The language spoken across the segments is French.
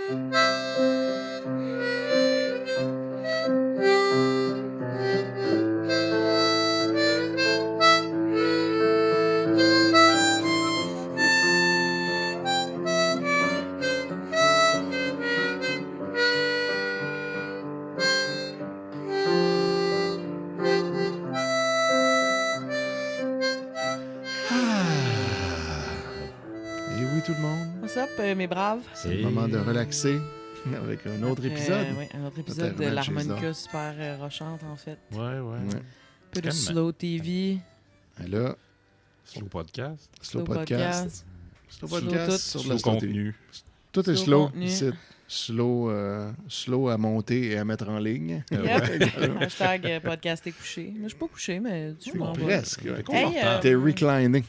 Tout le monde. What's up, mes braves? C'est le moment de relaxer avec un autre épisode. Oui, un autre épisode de l'harmonica super rochante, en fait. Ouais. Un peu de slow TV. Et là, Slow podcast. Slow podcast. Slow podcast sur Slow le contenu. Tout est Slow slow. Slow à monter et à mettre en ligne. Hashtag podcast est couché. Moi, je suis pas couché, mais tu m'en vas. Presque. Hey, T'es recliné.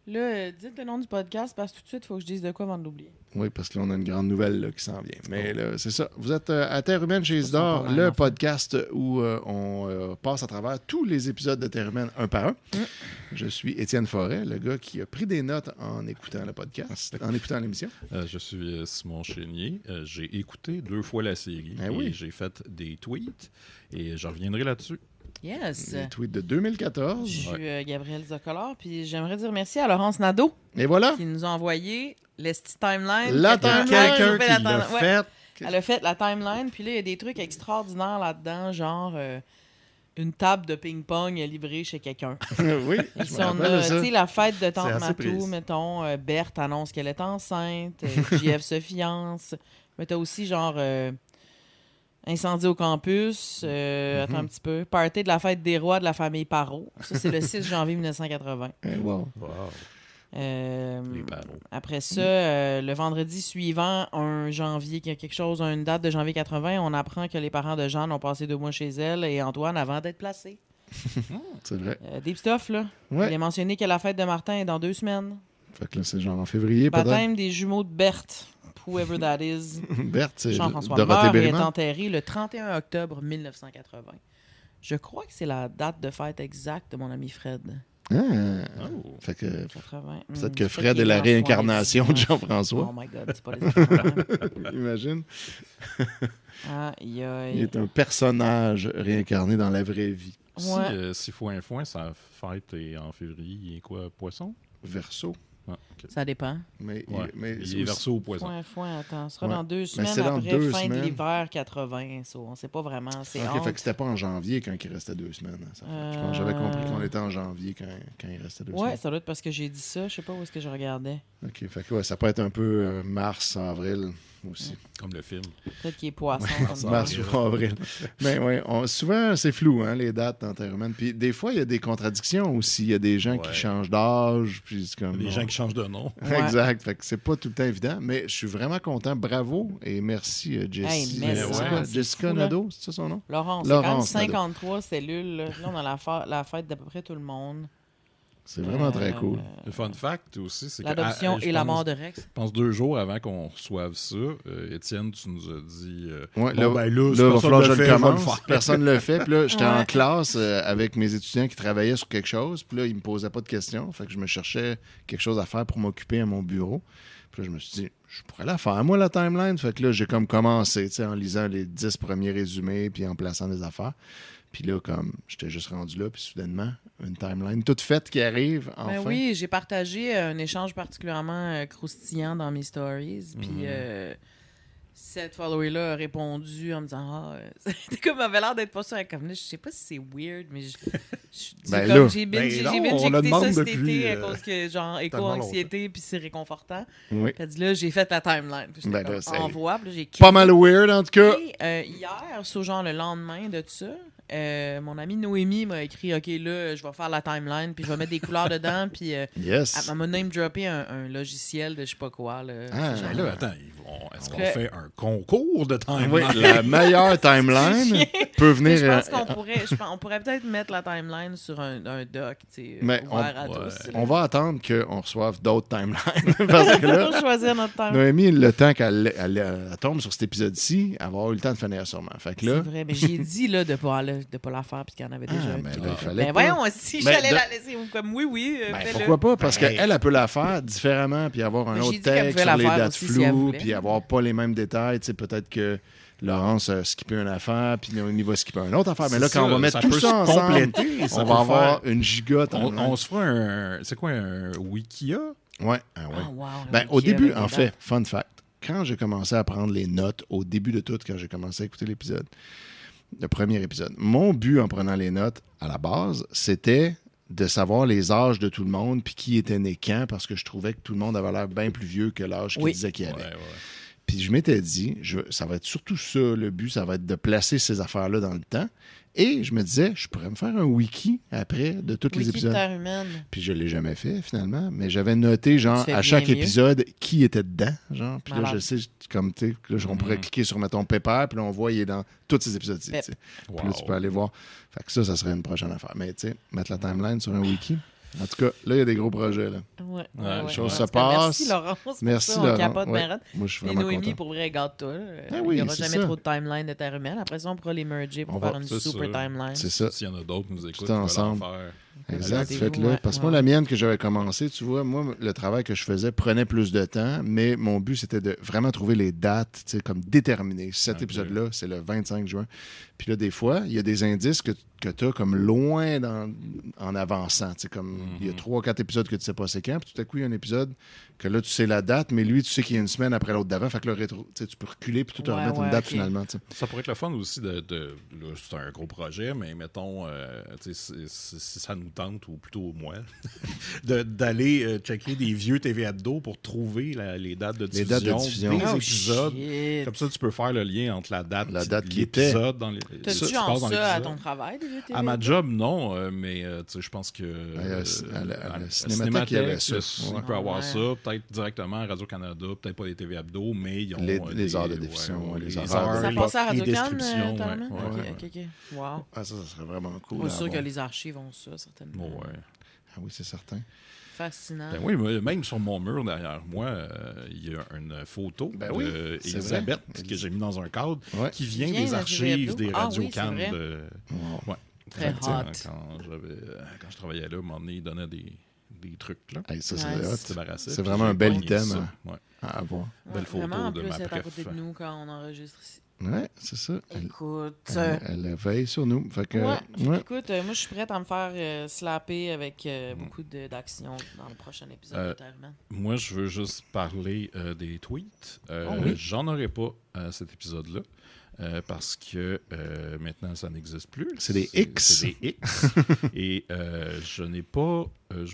Là, dites le nom du podcast parce que tout de suite, il faut que je dise de quoi avant de l'oublier. Oui, parce que là, on a une grande nouvelle là, qui s'en vient. Mais là, c'est ça. Vous êtes à Terre Humaine chez Isidore, le podcast où on passe à travers tous les épisodes de Terre Humaine un par un. Je suis Étienne Forêt, le gars qui a pris des notes en écoutant le podcast, en écoutant l'émission. Je suis Simon Chénier. J'ai écouté 2 fois la série. Oui. J'ai fait des tweets et je reviendrai là-dessus. Yes. Les tweets de 2014. Je suis Gabrielle Zocolor, puis j'aimerais dire merci à Laurence Nadeau. Et voilà. Qui nous a envoyé l'esti timeline. La timeline. Quelqu'un qui l'a fait. Elle a fait la timeline, puis là, il y a des trucs extraordinaires là-dedans, genre une table de ping-pong livrée chez quelqu'un. Oui, Ici, on a, tu sais, la fête de Tante Matou, précis. mettons, Berthe annonce qu'elle est enceinte, JF se fiance, mais t'as aussi, genre, incendie au campus, attends un petit peu, party de la fête des rois de la famille Parot. Ça, c'est le 6 janvier 1980. Wow. Les panneaux. Après ça, le vendredi suivant, un janvier, une date de janvier 80, on apprend que les parents de Jeanne ont passé 2 mois chez elle et Antoine avant d'être placés. C'est vrai. Deep stuff, là. Ouais. Il a mentionné que la fête de Martin est dans 2 semaines. Fait que là, c'est genre en février, peut-être. Baptême des jumeaux de Berthe, whoever that is. Berthe, c'est Jean-François Dorothée meurt et est Berryman. enterré le 31 octobre 1980. Je crois que c'est la date de fête exacte de mon ami Fred. Fait que 80. peut-être que Fred est la réincarnation de Jean-François. Oh my God, c'est pas les enfants. Imagine. Aïe, aïe. Il est un personnage réincarné dans la vraie vie. Ouais. Si foin, sa fête est en février, il est quoi, poisson? Verseau. Ah, ok. Ça dépend. Mais Il est verso au poisson. Attends, ce sera Ouais. dans 2 Mais semaines c'est dans après 2 fin semaines. de l'hiver 80. So, on sait pas vraiment. C'est OK, fait que c'était pas en janvier quand il restait 2 semaines. Hein, ça fait. Je pense que j'avais compris qu'on était en janvier quand il restait 2 Ouais, semaines. ça doit être parce que j'ai dit ça. Je sais pas où est-ce que je regardais. OK, fait que ça peut être un peu mars, avril aussi. Comme le film. Peut-être qu'il est poisson. comme ça. Mars ou avril. Mais oui, souvent, c'est flou, hein, les dates en Terre humaine. Puis des fois, il y a des contradictions aussi. Il y a des gens qui changent d'âge. Puis c'est comme, Les gens qui changent de nom. Exact. Fait que c'est pas tout le temps évident. Mais je suis vraiment content. Bravo et merci, Hey, Jessica fou, là. Nadeau, c'est ça son nom? Laurence, c'est quand même Laurence Nadeau. 53 cellules. Là, on a la fête d'à peu près tout le monde. C'est vraiment très cool. Le fun fact aussi, c'est que... L'adoption et la mort de Rex. Je pense 2 jours avant qu'on reçoive ça, Étienne, tu nous as dit... Ouais, bon, là, ben il va falloir que je le commence. Personne ne le fait. Puis là, j'étais en classe avec mes étudiants qui travaillaient sur quelque chose. Puis là, ils me posaient pas de questions. Fait que je me cherchais quelque chose à faire pour m'occuper à mon bureau. Puis là, je me suis dit, je pourrais la faire, moi, la timeline. Fait que là, j'ai comme commencé, tu sais, en lisant les 10 premiers résumés puis en plaçant des affaires. Puis là, comme j'étais juste rendu là, puis soudainement, une timeline toute faite qui arrive, enfin. Ben oui, j'ai partagé un échange particulièrement croustillant dans mes stories. Puis cette follower-là a répondu en me disant c'était comme, avait l'air d'être pas sûr. Comme là, je sais pas si c'est weird, mais Ben comme, là, j'ai bien on écouté le demande ça cet depuis, été à cause que genre éco-anxiété, puis c'est réconfortant. Oui. Puis elle dit là, j'ai fait la timeline. Puis j'étais Ben là, comme, c'est envoie. Puis là, j'ai pas mal weird, en tout cas. Et, hier, sur genre le lendemain de tout ça, mon amie Noémie m'a écrit OK, là, je vais faire la timeline, puis je vais mettre des couleurs dedans, puis Yes. elle m'a name-droppé un logiciel de je sais pas quoi. Là, Ah. genre, Ben là, attends, est-ce qu'on fait un concours de timeline? Oui, la meilleure timeline peut venir. je pense on pourrait peut-être mettre la timeline sur un doc, tu sais, Mais ouvert à tous. on va attendre qu'on reçoive d'autres timelines. Parce que là, Pour choisir notre timeline. Noémie, le temps qu'elle tombe sur cet épisode-ci, elle va avoir eu le temps de finir sûrement. Fait que là, C'est vrai, mais j'ai dit là, de pas aller. de pas la faire puis qu'il y en avait déjà un. Mais qui- là, il fallait Ben pas. voyons, si Ben, j'allais de- la laisser, comme oui, fais-le. Pourquoi pas? Parce Ben, qu'elle, elle peut la faire différemment, puis avoir un Mais j'ai autre dit qu'elle texte pouvait sur la les faire dates aussi si elle floues, voulait. puis avoir pas les mêmes détails. Tu sais, peut-être que Laurence a skippé une affaire, puis on y va skipper une autre affaire. Mais là, C'est quand on ça, va mettre ça tout peut ça se ensemble, compléter, ça on peut va avoir faire- une gigote. On se fera un... C'est quoi, un Wikia? Ouais. Ah, wow, Ben, un au wiki début, avec des en fait, dates. fun fact, quand j'ai commencé à prendre les notes, au début de tout, quand j'ai commencé à écouter l'épisode, le premier épisode, mon but en prenant les notes, à la base, c'était de savoir les âges de tout le monde puis qui était né quand, parce que je trouvais que tout le monde avait l'air bien plus vieux que l'âge qu'il Oui. disait qu'il avait. Ouais. Puis je m'étais dit, ça va être surtout ça, le but, ça va être de placer ces affaires-là dans le temps. Et je me disais, je pourrais me faire un wiki après de tous les Wiki de épisodes. Terre humaine. Puis je l'ai jamais fait, finalement. Mais j'avais noté, genre, Tu fais à chaque bien mieux. épisode, qui était dedans. Genre. Puis là, Malade. je sais, comme, tu sais, là, on pourrait cliquer sur, mettons, Pepper, puis là, on voit, il est dans tous ces épisodes-ci. Pep. tu sais. Puis là, Wow. tu peux aller voir. Fait que ça serait une prochaine affaire. Mais, tu sais, mettre la timeline sur un wiki. En tout cas, là, il y a des gros projets, là. Ouais, les choses En se tout cas, Merci passent. Laurence. pour Merci, ça, on Laurent. capote Ouais. bien raide. Moi, je suis Et vraiment Noémie, content. pour vrai, garde-toi. Ah Il oui, n'y aura c'est jamais ça. trop de timeline de Terre humaine. Après ça, on pourra les merger pour On faire va- une c'est super ça. timeline. C'est ça. S'il y en a d'autres qui nous écoutent, Tout qui veulent en ensemble. faire. Exact, Gardez-vous, faites-le. ouais. Parce que moi, la mienne que j'avais commencé, tu vois, moi, le travail que je faisais prenait plus de temps, mais mon but, c'était de vraiment trouver les dates, tu sais, comme déterminées. Cet Ok. épisode-là, c'est le 25 juin. Puis là, des fois, il y a des indices que tu as comme loin en avançant. Tu sais, comme il y a 3-4 épisodes que tu sais pas c'est quand, puis tout à coup, il y a un épisode que là, tu sais la date, mais lui, tu sais qu'il y a une semaine après l'autre d'avant. Fait que le rétro, tu sais, tu peux reculer puis tout te Ouais, remettre ouais, une date ok. finalement. Tu sais. Ça pourrait être le fun aussi là, c'est un gros projet, mais mettons, tu sais, si ça nous tente, ou plutôt moi, d'aller checker des vieux TV Ado pour trouver les dates de Les diffusion, dates de diffusion. des Oh, épisodes. shit. Comme ça, tu peux faire le lien entre la date qui de l'épisode dans les. T'as-tu se genre passe dans ça à l'épisode. ton travail, des vieux TV? À ma job, non, mais tu sais, je pense que. à la Cinémathèque, il y avait ça. Il Ouais. peut avoir Ouais. ça, peut-être directement à Radio-Canada, peut-être pas les TV Hebdo, mais ils ont. Les heures de des- diffusion, les les horaires heures, de- Ça passait à les Radio-Can, descriptions, notamment? ouais, ouais, Ok, ok. Wow. Ah, ça serait vraiment cool. Pas à sûr que avoir. les archives ont ça, certainement. Ouais. Ah oui, c'est certain. Fascinant. Ben oui, mais même sur mon mur derrière moi, il y a une photo Ben oui, c'est d'Elisabeth vrai. que j'ai mis dans un cadre Ouais. qui vient Qui vient des de la archives TV des Hebdo. Ah radios oui, c'est Cannes vrai. de. Wow. Ouais. Très Fait que, tu sais, hot. quand je travaillais là, à un moment donné, ils donnaient des trucs là. Hey, ça, Nice. c'est hot. Se débarrasser, C'est puis vraiment j'ai un bel pogné item, ça. hein. Ouais. À avoir. Belle photo Vraiment, en de plus, ma être à côté de préf. nous quand on enregistre ici. Ouais, c'est ça. Écoute. Elle veille sur nous. Fait que, Ouais. ouais. Écoute, moi, je suis prête à me faire slapper avec beaucoup d'action dans le prochain épisode de Terre humaine. Moi, je veux juste parler des tweets. Oh oui. J'en aurai pas à cet épisode-là. Parce que maintenant, ça n'existe plus. C'est des X. C'est des X. Et je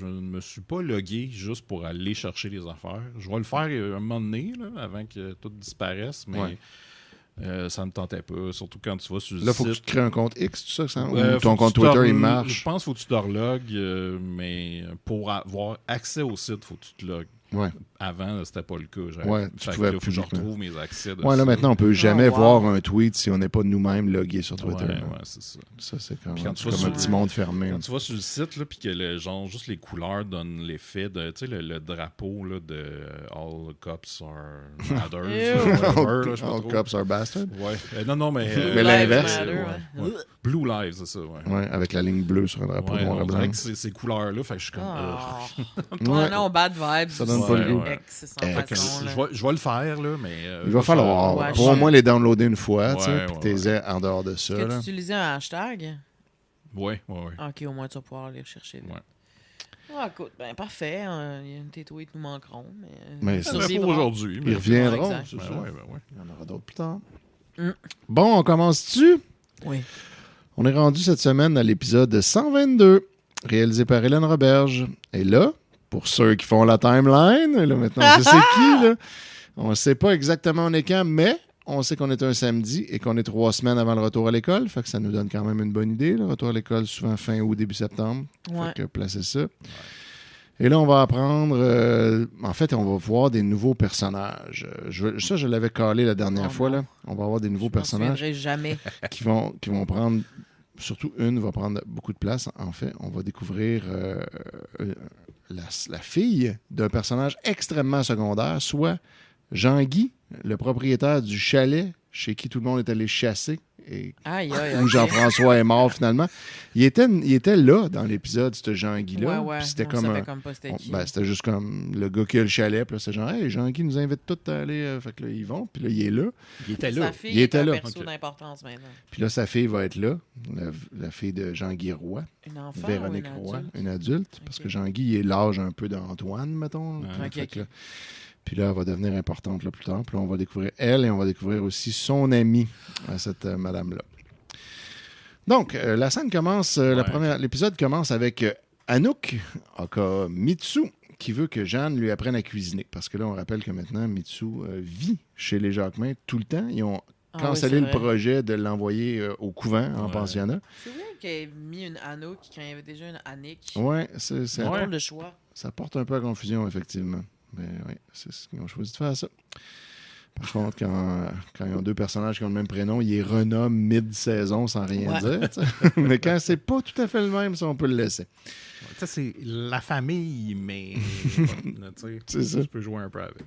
ne me suis pas logué juste pour aller chercher les affaires. Je vais le faire un moment donné, là, avant que tout disparaisse, mais Ouais. ça ne me tentait pas. Surtout quand tu vas sur le Là, il faut que tu site. te crées un compte X, tout ça, ça ou Faut ton que compte tu Twitter, te il re- marche. Je pense qu'il faut que tu te relogues, mais pour avoir accès au site, il faut que tu te logues. Ouais. Avant, c'était pas le cas. Ouais, tu Fait que pouvais là, faut que je publiquement. retrouve mes accès. de Ouais, là, ça. maintenant, on peut jamais wow. voir un tweet si on n'est pas nous-mêmes logués sur Twitter. Ouais, là. ouais, c'est ça. Ça, c'est quand Puis même quand tu c'est vas comme un sur- petit monde fermé. Quand tu vas sur le site, là, puis que genre, juste les couleurs donnent l'effet de, tu sais, le drapeau là, de All Cops Are Matters, Ew. whatever, là, je sais pas All trop. cops are bastards. Ouais. Non, non, mais... Mais l'inverse. Lives Matter, ouais. ouais. Blue Lives, c'est ça, ouais. Ouais, avec la ligne bleue sur un drapeau Ouais, noir et on dirait blanc. que ces couleurs-là, fait que je suis comme... Ah. Ouais. Ouais, non, bad vibes. Ça donne pas le goût. Ex, sans Fait que façon, là. je vais le faire, là, mais... Il va falloir Ouais, pour au je- moins les downloader une fois, tu sais, Ouais, puis ouais, t'es en dehors de ça. Est-ce que Là. tu utilisais un hashtag? Ouais. Ok, au moins tu vas pouvoir aller rechercher. Là. Ouais. Ah, écoute, ben parfait. Tes tweets nous manqueront. Mais Ça ça, va survivra. pour aujourd'hui. Ils reviendront. Ouais, exact. c'est Ben ça. ouais. Il y en aura d'autres plus tard. Mm. Bon, on commence-tu? Oui. On est rendu cette semaine à l'épisode 122, réalisé par Hélène Roberge. Et là, pour ceux qui font la timeline, là, maintenant on sait c'est qui, là. On ne sait pas exactement on est quand, mais on sait qu'on est un samedi et qu'on est 3 semaines avant le retour à l'école. Fait que ça nous donne quand même une bonne idée. Le retour à l'école, souvent fin août, début septembre. Ouais. Fait que placez ça. Et là, on va apprendre... en fait, on va voir des nouveaux personnages. Je l'avais calé la dernière Oh fois. non. Là. On va avoir des nouveaux Je m'en personnages souviendrai jamais. qui vont prendre... Surtout une va prendre beaucoup de place. En fait, on va découvrir la fille d'un personnage extrêmement secondaire, soit Jean-Guy, le propriétaire du chalet chez qui tout le monde est allé chasser où Jean-François est mort finalement. Il était là dans l'épisode, ce Jean-Guy-là. Ouais. Puis c'était On comme savait comme pas c'était qui. c'était juste comme le gars qui a le chalet. Puis là, c'est genre, hey, Jean-Guy nous invite tous à aller. Fait que là, ils vont. Puis là, il est là. Il était là. Sa fille Il était est un là. perso d'importance maintenant. Puis là, sa fille va être là. La fille de Jean-Guy Roy. Une enfant Véronique ou Roy. adulte? Une adulte. Parce que Jean-Guy, il est l'âge un peu d'Antoine, mettons. Fait que là, puis là, elle va devenir importante là, plus tard. Puis là, on va découvrir elle et on va découvrir aussi son amie, cette madame-là. Donc, la scène commence, l'épisode commence avec Anouk, aka Mitsu, qui veut que Jeanne lui apprenne à cuisiner. Parce que là, on rappelle que maintenant, Mitsu vit chez les Jacquemin tout le temps. Ils ont cancellé le projet de l'envoyer au couvent, en pensionnat. C'est vrai qu'il ait mis une Anouk quand il y avait déjà une Annick. Oui, c'est un drôle de choix. Ça porte un peu à confusion, effectivement. Mais oui, c'est ce qu'ils ont choisi de faire, ça. Par contre, quand ils ont deux personnages qui ont le même prénom, ils les renomment mid-saison sans rien dire. T'sais. Mais quand c'est pas tout à fait le même, ça, on peut le laisser. Ça, c'est la famille, mais c'est ça. Tu peux jouer un peu avec.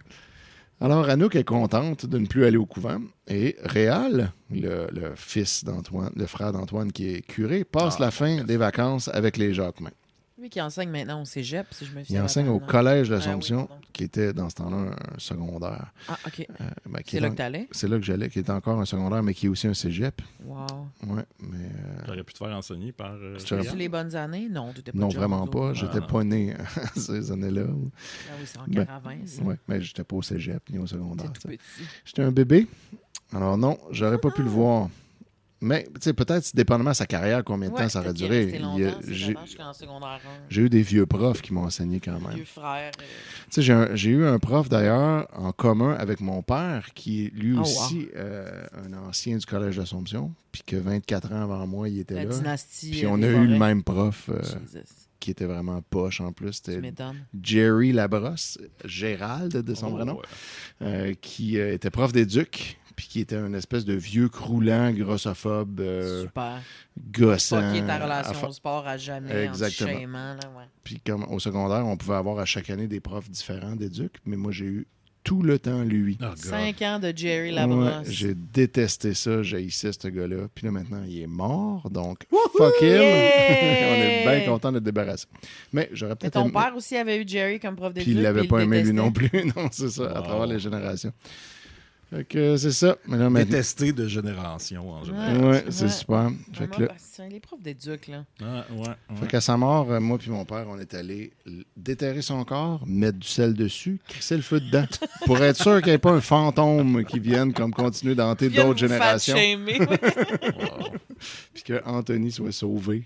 Alors, Anouk est contente de ne plus aller au couvent. Et Réal, le fils d'Antoine, le frère d'Antoine qui est curé, passe la fin des vacances avec les Jacquemin. Lui qui enseigne maintenant au cégep, si je me fie. Il enseigne au collège de l'Assomption, qui était dans ce temps-là un secondaire. Ah, OK. C'est là que t'allais? C'est là que j'allais, qui était encore un secondaire, mais qui est aussi un cégep. Wow. Ouais, mais... T'aurais pu te faire enseigner par... Tu les bonnes années? Non, tu étais pas non, vraiment pas. J'étais pas né ces années-là. Ah oui, c'est en caravane, ça. Oui, mais j'étais pas au cégep ni au secondaire. T'étais tout petit. J'étais un bébé. Alors non, j'aurais pas pu le voir. Mais, tu sais, peut-être, dépendamment de sa carrière, combien de temps ça aurait duré. J'ai eu des vieux profs qui m'ont enseigné quand même. Vieux frères. Tu sais, j'ai eu un prof, d'ailleurs, en commun avec mon père, qui est lui aussi un ancien du Collège d'Assomption, puis que 24 ans avant moi, il était là. Dynastie. Puis on a eu le même prof qui était vraiment poche en plus. C'était Jerry Labrosse, Gérald de son vrai nom, qui était prof d'éduc. Puis qui était une espèce de vieux croulant, grossophobe, gossant. Qui est ta relation au sport à jamais. Exactement. Puis comme au secondaire, on pouvait avoir à chaque année des profs différents d'éduc, mais moi, j'ai eu tout le temps lui. 5 ans de Jerry Labrosse. Ouais, j'ai détesté ça, j'haïssais ce gars-là. Puis là, maintenant, il est mort, donc fuck him. On est bien content de te débarrasser. Mais j'aurais peut-être... ton père aussi avait eu Jerry comme prof d'éduc. Puis il l'avait pas aimé lui non plus. Non, c'est ça, à travers les générations. Fait que c'est ça. Mais là, détesté de génération en général. Ouais, c'est super. Fait que c'est les profs d'éduc, là. Fait qu'à sa mort, moi puis mon père, on est allé déterrer son corps, mettre du sel dessus, crisser le feu dedans, pour être sûr qu'il n'y ait pas un fantôme qui vienne comme continuer d'hanter d'autres générations. Puis que Anthony soit sauvé.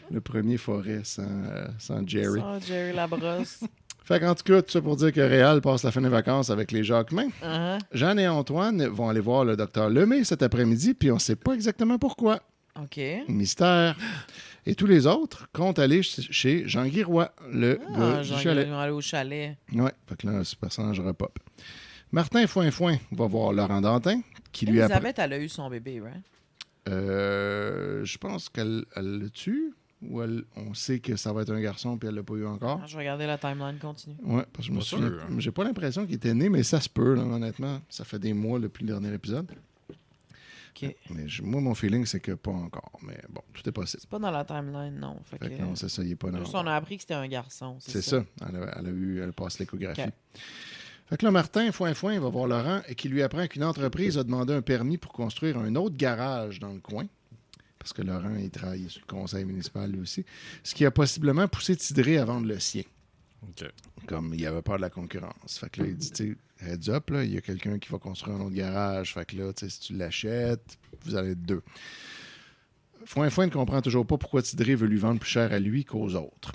Le premier forêt sans Jerry. Sans Jerry Labrosse. Fait qu'en tout cas, tout ça pour dire que Réal passe la fin des vacances avec les Jacquemin. Jeanne et Antoine vont aller voir le docteur Lemay cet après-midi, puis on ne sait pas exactement pourquoi. OK. Mystère. Et tous les autres comptent aller chez Jean-Guy Roy, le gars du chalet. Ils vont aller au chalet. Oui, fait que là, ce personnage repop. Martin Foin-Foin va voir Laurent Dantin, qui lui Elisabeth, elle a eu son bébé, right? Je pense qu'elle le tue. Ou on sait que ça va être un garçon puis elle l'a pas eu encore. Je vais regarder la timeline continue. Oui, parce que je me souviens. J'ai pas l'impression qu'il était né, mais ça se peut, là, honnêtement. Ça fait des mois depuis le dernier épisode. OK. Mais moi, mon feeling, c'est que pas encore. Mais bon, tout est possible. C'est pas dans la timeline, non. Fait que non, c'est ça, il est pas dans. Juste, on a appris que c'était un garçon. C'est ça. Elle passe l'échographie. Okay. Fait que là, Martin Foin-Foin va voir Laurent et qui lui apprend qu'une entreprise a demandé un permis pour construire un autre garage dans le coin. Parce que Laurent, il travaille sur le conseil municipal lui aussi. Ce qui a possiblement poussé Tidré à vendre le sien. Okay. Comme il avait peur de la concurrence. Fait que là, il dit, tu sais, heads up, là, il y a quelqu'un qui va construire un autre garage. Fait que là, tu sais, si tu l'achètes, vous allez être deux. Foin-Foin ne comprend toujours pas pourquoi Tidré veut lui vendre plus cher à lui qu'aux autres.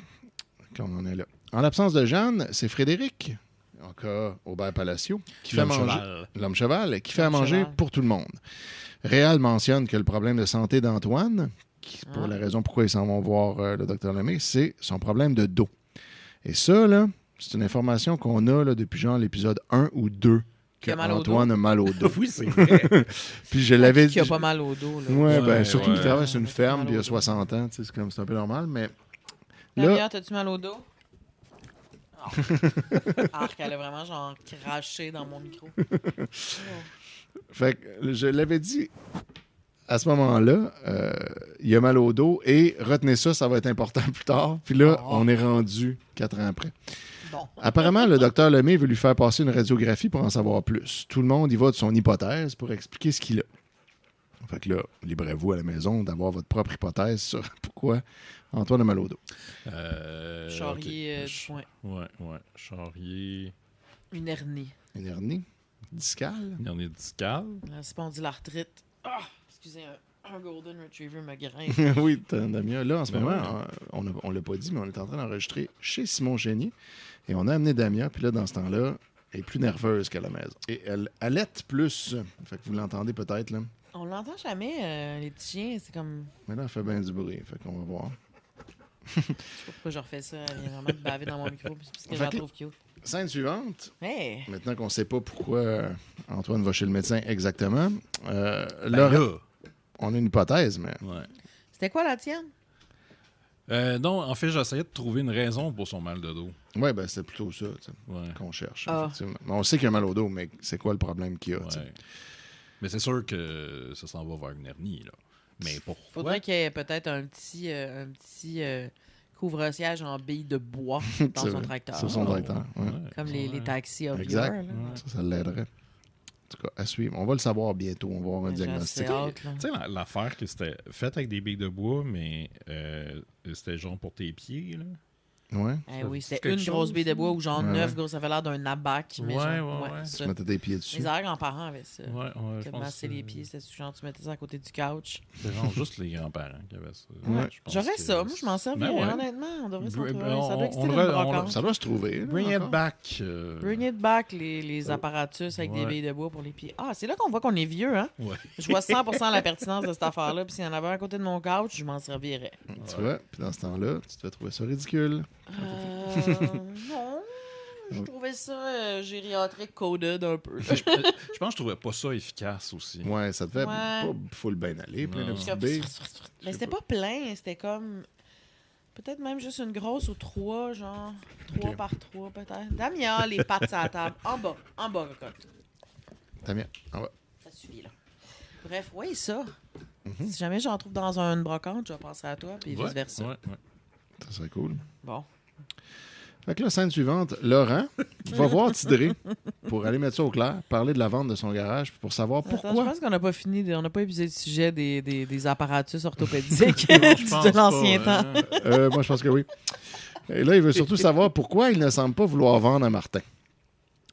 Fait que là, on en est là. En l'absence de Jeanne, c'est Frédéric, encore Aubert Palacio, qui fait manger. L'homme cheval, qui fait à manger pour tout le monde. Réal mentionne que le problème de santé d'Antoine, pour la raison pourquoi ils s'en vont voir le Dr Lemay, c'est son problème de dos. Et ça, là, c'est une information qu'on a là, depuis genre l'épisode 1 ou 2, qu'Antoine a mal au dos. Oui, c'est vrai. Puis je l'avais dit. Qui a pas mal au dos. Oui, surtout qu'il travaille sur une ferme, puis il a 60 ans, c'est un peu normal, mais... Là, t'as-tu mal au dos? Arc, elle a vraiment genre craché dans mon micro. Fait que je l'avais dit à ce moment-là, il a mal au dos et retenez ça va être important plus tard. Puis là, on est rendu 4 ans après. Bon. Apparemment, le docteur Lemay veut lui faire passer une radiographie pour en savoir plus. Tout le monde y va de son hypothèse pour expliquer ce qu'il a. Fait que là, librez-vous à la maison d'avoir votre propre hypothèse sur pourquoi Antoine a mal au dos. Charrier du foin. Ouais. Charrier. Une hernie. Une hernie discale. Une hernie discale. La spondylarthrite. Ah! Excusez, un Golden Retriever me grimpe. Oui, Damien. Là, en ce moment, on l'a pas dit, mais on est en train d'enregistrer chez Simon Génier. Et on a amené Damien, puis là, dans ce temps-là, elle est plus nerveuse qu'à la maison. Et elle allaite plus. Fait que vous l'entendez peut-être, là. On l'entend jamais, les petits chiens. C'est comme... Mais là, elle fait bien du bruit. Fait qu'on va voir. Je sais pas pourquoi je refais ça. Elle vient vraiment de baver dans mon micro, parce que je la trouve cute. Scène suivante. Hey! Maintenant qu'on sait pas pourquoi Antoine va chez le médecin exactement, Là, on a une hypothèse, mais... ouais. C'était quoi la tienne? Non, en fait, j'essayais de trouver une raison pour son mal de dos. Oui, ben c'est plutôt ça Ouais. qu'on cherche, Ah. effectivement. Mais on sait qu'il a mal au dos, mais c'est quoi le problème qu'il a? t'sais? Ouais. Mais c'est sûr que ça s'en va vers une hernie, là. Mais pourquoi? Faudrait qu'il y ait peut-être un petit couvre-siège en billes de bois dans C'est son vrai. tracteur. Sur son tracteur, ouais. Comme les taxis of Exact. yore, là. Ça l'aiderait. En tout cas, à suivre. On va le savoir bientôt. On va avoir un J'ai diagnostic. assez hâte, là. Tu sais, l'affaire que c'était faite avec des billes de bois, mais c'était genre pour tes pieds, là. Ouais. Eh oui, C'est c'était quelque une grosse chose, bille de bois ou genre Ouais, 9 ouais. gros. Ça avait l'air d'un abac. Mais Ouais, genre, ouais. ça. Tu mettais tes pieds dessus. Mes arrière-grands-parents avaient ça. Ouais, je Te pense masser que les pieds, c'était genre tu mettais ça à côté du couch. c'est genre juste les grands-parents qui avaient ça. Ouais. Je pense J'aurais que ça, moi je m'en servirais, Ben ouais. honnêtement. On devrait s'en Br- trouver. on- Ça doit exister on dans une devrait- brocante. Ça doit se trouver. là, Bring it encore. back. Bring it back, les apparatus avec des Ouais. billes de bois pour les pieds. Ah, c'est là qu'on voit qu'on est vieux, hein? Ouais. Je vois 100% la pertinence de cette affaire-là. Puis s'il y en avait un à côté de mon couch, je m'en servirais. Tu vois? Puis dans ce temps-là, tu devais trouver ça ridicule. Non. Je trouvais ça gériatrique coded un peu. Je pense que je trouvais pas ça efficace aussi. Ouais, ça devait Ouais. pas full bien aller. Plein de Non. petites billes. Mais c'était pas plein, c'était comme. Peut-être même juste une grosse ou 3, genre. 3 Ok. par 3, peut-être. Damien, les pattes à la table. En bas, cocotte. T'as bien. Ah ouais. Ça suffit, là. Bref, oui, ça. Mhm. Si jamais j'en trouve dans une brocante, je vais penser à toi, puis Ouais, vice-versa. ouais. Ça serait cool. Bon. Fait que là, scène suivante, Laurent va voir Tidré pour aller mettre ça au clair, parler de la vente de son garage, puis pour savoir Attends, je pourquoi. pense qu'on n'a pas fini, on n'a pas épuisé le sujet des apparatus orthopédiques Non, je pense de l'ancien pas, temps. hein. Moi, je pense que oui. Et là, il veut surtout savoir pourquoi il ne semble pas vouloir vendre à Martin.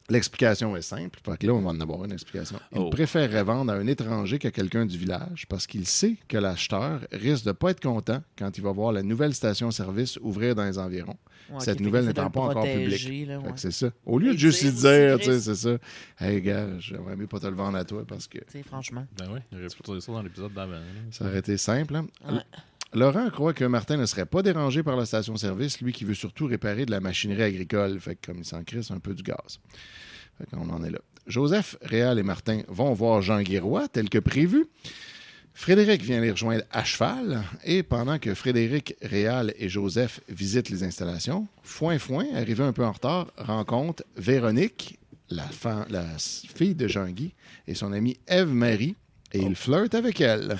L'explication est simple. Fait que là, on va en avoir une explication. Il Oh. préférerait vendre à un étranger qu'à quelqu'un du village parce qu'il sait que l'acheteur risque de ne pas être content quand il va voir la nouvelle station-service ouvrir dans les environs. Ouais, Cette ok, nouvelle fait que n'étant c'est pas de le encore protéger, publique. là, Fait ouais. que c'est ça. Au lieu de Et juste lui dire dire, aussi, tu sais, Chris. c'est ça. Hey, gars, j'aimerais mieux pas te le vendre à toi parce que Tu sais, franchement. Ben oui, il aurait pu dire ça dans l'épisode d'avant. là. ça aurait été simple. Hein? Ouais. Laurent croit que Martin ne serait pas dérangé par la station-service, lui qui veut surtout réparer de la machinerie agricole. Fait que comme il s'en crisse un peu du gaz. Fait qu'on en est là. Joseph, Réal et Martin vont voir Jean Guiroy, tel que prévu. Frédéric vient les rejoindre à cheval, et pendant que Frédéric, Réal et Joseph visitent les installations, Foin, arrivé un peu en retard, rencontre Véronique, la fille de Jean-Guy, et son amie Ève-Marie, et il flirte avec elle.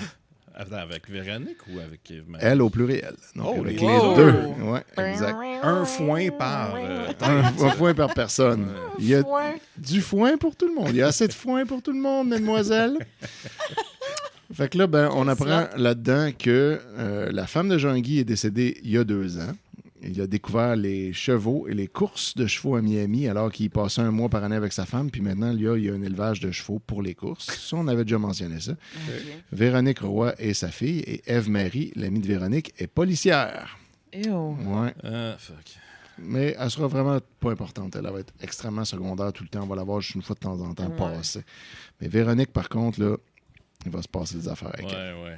Attends, avec Véronique ou avec Yves-Marie? Elle au pluriel. Donc Oh, avec les les deux. deux. Ouais, exact. Un foin par... Un foin par personne. Il y a du foin pour tout le monde. Il y a assez de foin pour tout le monde, mesdemoiselles. Fait que là, ben, on apprend là-dedans que la femme de Jean-Guy est décédée il y a 2 ans. Il a découvert les chevaux et les courses de chevaux à Miami alors qu'il passait 1 mois par année avec sa femme. Puis maintenant, il y a un élevage de chevaux pour les courses. Ça, on avait déjà mentionné ça. Ok. Véronique Roy est sa fille et Ève-Marie, l'amie de Véronique, est policière. Ew. Ouais. Fuck. Mais elle sera vraiment pas importante. Elle va être extrêmement secondaire tout le temps. On va la voir juste une fois de temps en temps Ouais. passer. Mais Véronique, par contre, là, il va se passer des affaires avec elle. Ouais.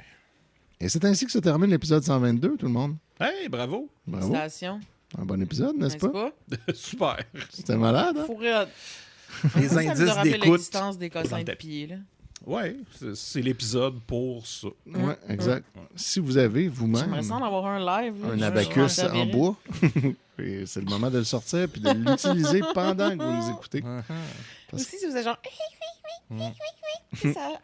Et c'est ainsi que se termine l'épisode 122, tout le monde. Hey, bravo! Bravo. Station. Un bon épisode, n'est-ce pas? Super! C'était malade, hein? Fourré. Les Ça nous a indices rappelé d'écoute. l'existence des cossins de Dans le pied, là. Ouais, c'est l'épisode pour ça. Ouais, exact. Si vous avez vous-même J'aimerais ça en avoir un live. un abacus en bois, et c'est le moment de le sortir puis de l'utiliser pendant que vous nous écoutez. Aussi, si vous êtes genre... ça...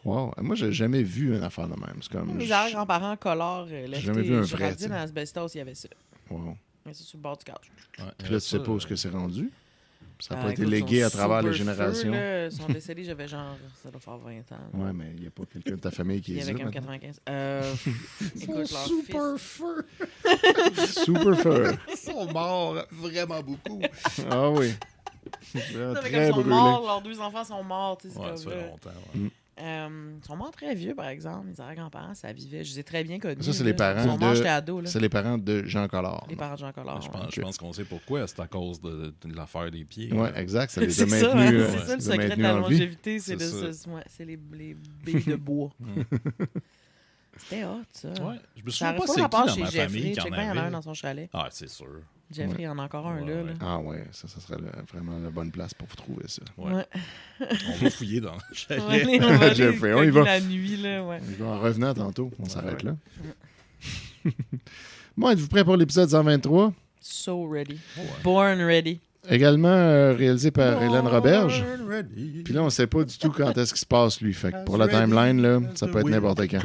Wow. Moi, j'ai jamais vu une affaire de même. C'est comme... Mes arrière-grands-parents colorent J'ai jamais vu un vrai, dit dans Asbestos, il y avait ça. Wow. Mais c'est sur le bord du couch. Ouais, Puis là, tu sais pas où est-ce que c'est rendu. Ça n'a pas été Écoute, légué à sont travers les super générations. Feu, là, ils sont décédés, j'avais genre... Ça doit faire 20 ans. Ouais, mais il n'y a pas quelqu'un de ta famille qui Il y est avait là. comme maintenant. 95. Écoute, leur super fils... feu. Super feu. Ils sont morts vraiment beaucoup. Ah oui. Non, mais Très comme ils sont brûlé. morts, leurs 2 enfants sont morts. Tu sais, c'est Ouais, comme ça fait là. longtemps. Ouais. Ils sont morts très vieux, par exemple. Mes arrière-grands-parents, ça vivait. Je les ai très bien connus. Ça, c'est là. les parents Ils sont morts, de- j'étais ado. Là. C'est les parents de Jean Collard. Les parents de Jean Collard. Je pense qu'on sait pourquoi. C'est à cause de l'affaire des pieds. Oui, exact. Ça les a C'est ça, maintenus, hein, c'est ça le ça les a secret de maintenus la en vie. longévité, c'est C'est les billes de bois. C'était hot, ça. Ouais. Je me Ça souviens aurait pas pas c'est qui rapport dans chez ma Jeffrey. famille qui en Check bien, il y en a un avait. dans son chalet. Ah, c'est sûr. Jeffrey, il y en a encore un Ouais, là. ouais. Ah ouais, ça serait vraiment la bonne place pour vous trouver ça. Ouais. On va fouiller dans le chalet. On va Jeffrey, on y aller va. la nuit, là, ouais. En revenant tantôt, on s'arrête là. Bon, êtes-vous prêts pour l'épisode 123? So ready. Ouais. Born ready. Également réalisé par Hélène Roberge. Ready. Puis là, on sait pas du tout quand est-ce qu'il se passe, lui. Fait que pour la timeline, là, ça peut être n'importe quand.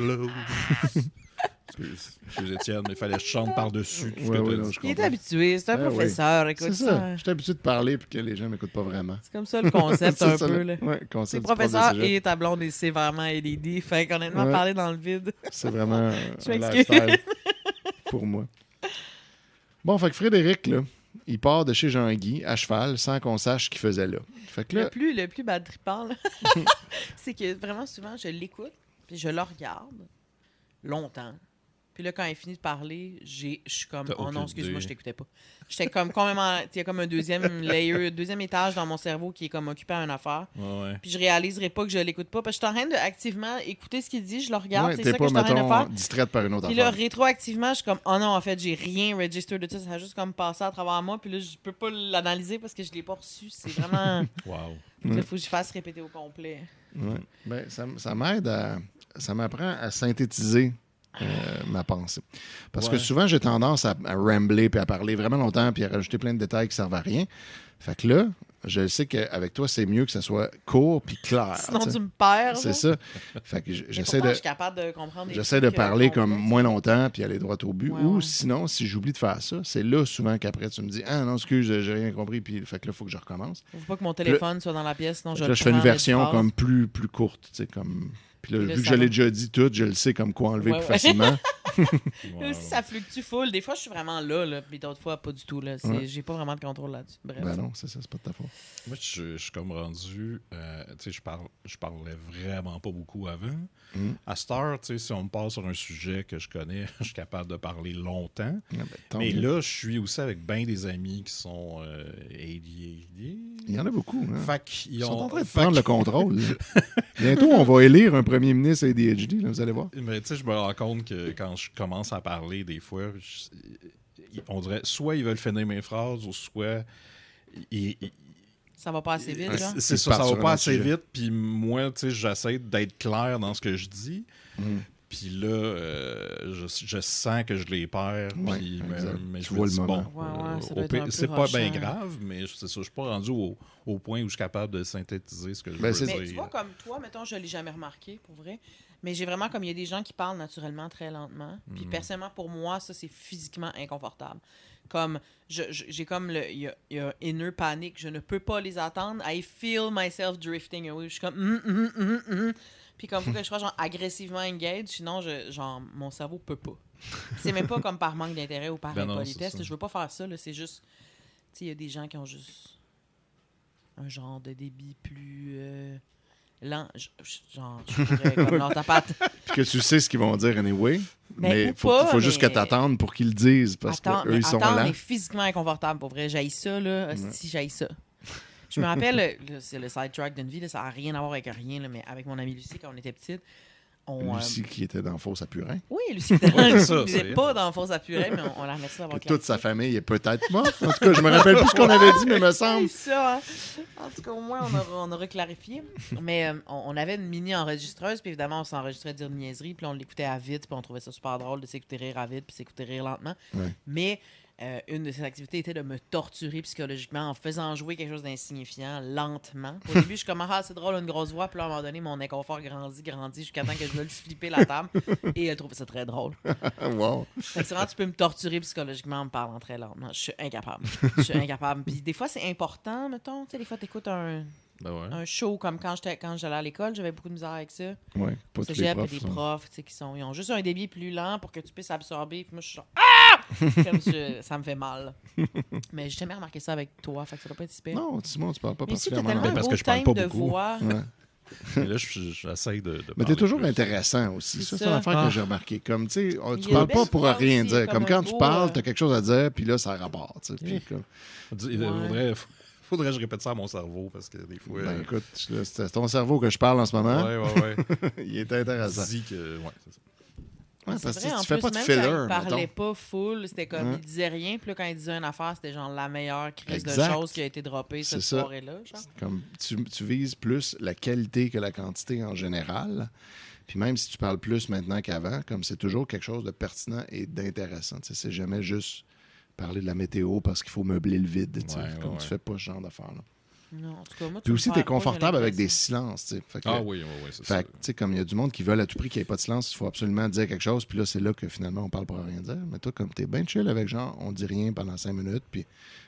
Excusez Étienne, mais il fallait que je chante par-dessus tout ce Ouais, que ouais, t'as non, dit. je Il est comprends. habitué, c'est un Ah oui. professeur, C'est écoute ça. ça. Je suis habitué de parler puis que les gens m'écoutes pas vraiment. C'est comme ça le concept C'est un ça, peu. là. Là. Ouais, C'est concept du prof de professeur cégep. et ta blonde est sévèrement ADD. Fait qu'honnêtement, Ouais. parler dans le vide. C'est vraiment Je un m'excuse. lifestyle pour moi. Bon, fait que Frédéric, là, il part de chez Jean-Guy à cheval sans qu'on sache ce qu'il faisait là. Fait que là, Le plus bad trippant, là, c'est que vraiment souvent, je l'écoute, puis je le regarde longtemps. Puis là, quand il finit de parler, je suis comme, T'as oh non, aucune excuse-moi, idée. je t'écoutais pas. J'étais comme complètement, il y a comme un deuxième layer, deuxième étage dans mon cerveau qui est comme occupé à une affaire. Ouais. Puis je réaliserai pas que je l'écoute pas, parce que je suis en train de activement écouter ce qu'il dit, je le regarde, ouais, c'est t'es ça pas, que je suis en train de mettons, faire. distraite par une autre Puis là, affaire. rétroactivement, je suis comme, oh non, en fait, j'ai rien register de tout ça. Ça a juste comme passé à travers moi. Puis là, je peux pas l'analyser parce que je l'ai pas reçu. C'est vraiment. Wow. Il faut que je fasse répéter au complet. Ouais. Ben, ça m'aide à... Ça m'apprend à synthétiser ma pensée. Parce que Ouais. souvent, j'ai tendance à rambler puis à parler vraiment longtemps puis à rajouter plein de détails qui servent à rien. Fait que là, je sais qu'avec toi, c'est mieux que ça soit court puis clair. Sinon, t'sais. tu me perds. C'est là. ça. Fait que Mais j'essaie pourtant, de... je suis capable de comprendre des J'essaie de trucs, parler comme complexes. moins longtemps puis aller droit au but. Ouais, Ou ouais. sinon, si j'oublie de faire ça, c'est là souvent qu'après tu me dis ah non excuse j'ai rien compris puis fait que là faut que je recommence. Faut pas que mon téléphone soit dans la pièce, sinon Fait je que le là je fais une prends, version l'espace. comme plus courte, tu sais comme puis là, Puis là, vu que ça je l'ai va. déjà dit tout, je le sais comme quoi enlever Ouais, plus ouais. facilement. Là aussi, ça fluctue full. Des fois, je suis vraiment là, puis d'autres fois, pas du tout. Là. Ouais. J'ai pas vraiment de contrôle là-dessus. Bref. Ben non, c'est ça, c'est pas de ta faute. Moi, je suis comme rendu. Tu sais, je parlais vraiment pas beaucoup avant. Mm. À cette heure, tu sais, si on me parle sur un sujet que je connais, je suis capable de parler longtemps. Ah, ben, tant Mais mieux. là, je suis aussi avec bien des amis qui sont ADHD. Il y en a beaucoup. Hein. Fait qu'ils Ils sont ont- en train de fait prendre le que- contrôle. là. Bientôt, on va élire un premier ministre ADHD, là, vous allez voir. Mais tu sais, je me rends compte que quand je commence à parler, des fois, on dirait soit ils veulent finir mes phrases ou soit. Ça va pas assez vite, Ouais. genre. C'est Ils ça, partent ça sur va un pas autre assez sujet. vite. Puis moi, tu sais, j'essaie d'être clair dans ce que je dis. Mm. Puis là, je sens que je les perds. Ouais, Puis, exact. mais Tu je me vois dis, le moment. bon, Ouais, ça au doit être pire, un peu c'est pas bien rushant. grave, mais c'est ça, je suis pas rendu au point où je suis capable de synthétiser ce que je Ben, veux c'est- dire. Mais tu vois, comme toi, mettons, je l'ai jamais remarqué, pour vrai. Mais j'ai vraiment, comme il y a des gens qui parlent naturellement très lentement. Puis personnellement, pour moi, ça, c'est physiquement inconfortable. Comme, j'ai comme il y a inner panic. Je ne peux pas les attendre. I feel myself drifting away. Je suis comme, Puis comme, faut que je sois genre agressivement engaged. Sinon, genre, mon cerveau peut pas. C'est même pas comme par manque d'intérêt ou par Ben non, impolitesse. c'est ça. Je veux pas faire ça. Là. C'est juste, tu sais, il y a des gens qui ont juste un genre de débit plus lent. Genre, je pourrais comme dans ta patte. Puis que tu sais ce qu'ils vont dire anyway, Ben, mais ou faut pas, juste mais- que t'attendes pour qu'ils le disent parce qu'eux, ils sont Attends, lents. mais physiquement inconfortable, pour vrai. J'haïs ça, là. Si j'haïs ça. Je me rappelle, là, c'est le sidetrack d'une vie, là, ça n'a rien à voir avec rien, là, mais avec mon amie Lucie, quand on était petite, Lucie qui était dans Fosse à Purin. Oui, Lucie était c'est pas dans Fosse à Purin, mais on la remercie d'avoir Toute sa famille est peut-être morte. En tout cas, je me rappelle plus ce qu'on avait dit, mais me semble. C'est ça, hein? En tout cas, au moins, on aura clarifié. Mais on avait une mini-enregistreuse, puis évidemment, on s'enregistrait dire une niaiserie, puis on l'écoutait à vite, puis on trouvait ça super drôle de s'écouter rire à vite, puis s'écouter rire lentement. Ouais. Mais une de ces activités était de me torturer psychologiquement en faisant jouer quelque chose d'insignifiant lentement. Au début, je suis comme, c'est drôle, une grosse voix, puis là, à un moment donné, mon inconfort grandit, jusqu'à temps que je veux le flipper la table, et elle trouve ça très drôle. Wow. Fait que c'est vraiment, tu peux me torturer psychologiquement en me parlant très lentement. Je suis incapable. Puis des fois, c'est important, mettons. Tu sais, des fois, t'écoutes un show comme quand j'allais à l'école, j'avais beaucoup de misère avec ça. Ouais, pas tous les Cégep, profs. il y a des profs ils ont juste un débit plus lent pour que tu puisses absorber. Puis moi, je suis genre ça me fait mal. Mais j'ai jamais remarqué ça avec toi, fait que ça doit pas être si pire. Non, Simon, tu parles pas Mais si t'as particulièrement. tellement un parce beau que je parle thème pas de beaucoup. voix. Ouais. Là, j'essaie de Mais t'es parler toujours plus. intéressant aussi. C'est C'est ça. une affaire que j'ai remarqué. Comme, tu sais, Il tu y a parles des pas belles pour voix rien aussi, dire. comme Comme un quand tu beau, parles, t'as quelque chose à dire, puis là, ça rapporte. Tu sais, puis comme... Faudrait que je répète ça à mon cerveau, parce que des fois... Ben écoute, là, c'est ton cerveau que je parle en ce moment. Ouais. Il est intéressant. Dis que... Ouais, c'est ça. Ouais, C'est parce que vrai, en tu fais plus, pas de même filler, quand il parlait mettons. pas full, c'était comme, Ouais. il disait rien, puis là, quand il disait une affaire, c'était genre la meilleure crise Exact. de choses qui a été droppée cette C'est ça. soirée-là. Genre. Comme tu vises plus la qualité que la quantité en général. Puis même si tu parles plus maintenant qu'avant, comme c'est toujours quelque chose de pertinent et d'intéressant. Tu sais, c'est jamais juste parler de la météo parce qu'il faut meubler le vide. Tu sais. Comme tu fais pas ce genre d'affaires-là. Non, en tout cas, moi, Puis aussi, tu t'es confortable avec des silences. Tu sais. Fait que- Oui, c'est ça. Fait que, tu sais, comme il y a du monde qui veulent à tout prix qu'il n'y ait pas de silence, il faut absolument dire quelque chose, puis là, c'est là que finalement, on parle pour rien dire. Mais toi, comme t'es bien chill avec genre, on dit rien pendant 5 minutes, puis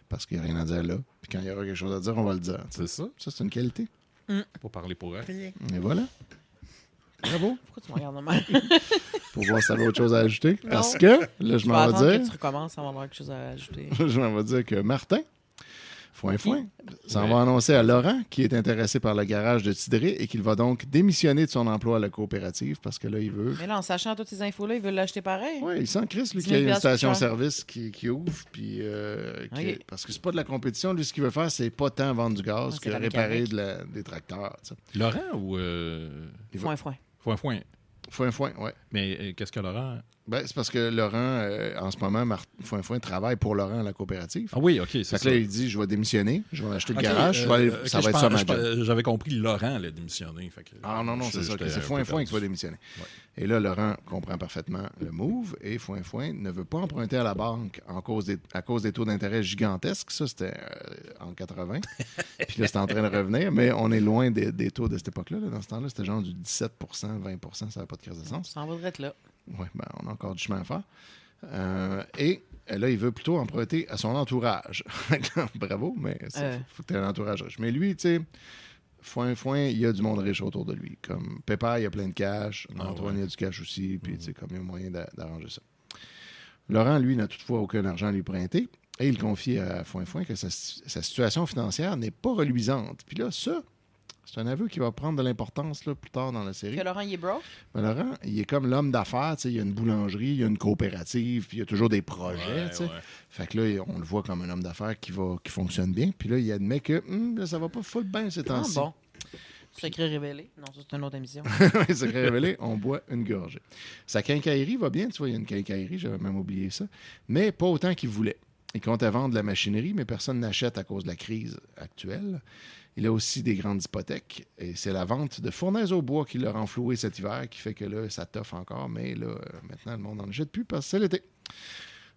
parce qu'il n'y a rien à dire là. Puis quand il y aura quelque chose à dire, on va le dire. Tu sais. C'est ça. Ça, c'est une qualité. Pour parler pour rien. Et voilà. Bravo. Pourquoi tu me regardes de même? Pour voir si t'avais autre chose à ajouter. Non. Parce que, là, je Je vais m'en attendre vais que tu dire, recommences avant d'avoir quelque chose à ajouter. je m'en vais dire que Martin, Foin, s'en va annoncer à Laurent, qui est intéressé par le garage de Tidré et qu'il va donc démissionner de son emploi à la coopérative parce que là, il veut... Mais là, en sachant toutes ces infos-là, ils veulent l'acheter pareil. Oui, il sent Chris, lui, 10 qu'il y a 000 une piastres station-service qui ouvre. Puis, Ok. parce que c'est pas de la compétition. Lui, ce qu'il veut faire, c'est pas tant vendre du gaz c'est que la réparer mécanique. des tracteurs. Tu sais. Laurent ou... Foin. Foin. Foin, oui. Mais qu'est-ce que Laurent... Ben, c'est parce que Laurent, en ce moment, Foin travaille pour Laurent à la coopérative. Ah oui, OK, c'est Fait ça. que là, il dit, je vais démissionner, je vais acheter le Ok, garage, je vais aller- ça ok, va être ça ma job. J'avais compris Laurent allait démissionner. Fait que, Ah non, c'est ça. j'étais C'est un Foin peu qui va démissionner. Ouais. Et là, Laurent comprend parfaitement le move et Foin ne veut pas emprunter à la banque à cause des taux d'intérêt gigantesques. Ça, c'était en 80. Puis là, c'est en train de revenir, mais on est loin des taux de cette époque-là. Là. Dans ce temps-là, c'était genre du 17 20 ça n'avait pas de crise de sens. Ça en vaudrait être là. Oui, ben, on a encore du chemin à faire. Et là, il veut plutôt emprunter à son entourage. Bravo, mais il faut que tu aies un entourage riche. Mais lui, tu sais, Foin, il y a du monde riche autour de lui. Comme Pépère, il y a plein de cash. Antoine, il y a du cash aussi. Puis, tu sais, comme il y a moyen d'arranger ça. Laurent, lui, n'a toutefois aucun argent à lui prêter. Et il confie à Foin que sa situation financière n'est pas reluisante. Puis là, ça, c'est un aveu qui va prendre de l'importance là, plus tard dans la série. Que Laurent, il est broke? Ben, Laurent, il est comme l'homme d'affaires. Il y a une boulangerie, il y a une coopérative, puis il y a toujours des projets. Ouais. Fait que là, on le voit comme un homme d'affaires qui fonctionne bien. Puis là, il admet que là, ça va pas full bien ces Ah temps-ci. bon. Secret révélé. Non, ça, c'est une autre émission. C'est révélé, on boit une gorgée. Sa quincaillerie va bien, tu vois, il y a une quincaillerie, j'avais même oublié ça, mais pas autant qu'il voulait. Il comptait vendre de la machinerie, mais personne n'achète à cause de la crise actuelle. Il a aussi des grandes hypothèques, et c'est la vente de fournaises au bois qui l'a renfloué cet hiver, qui fait que là, ça toffe encore, mais là, maintenant, le monde n'en achète plus parce que c'est l'été.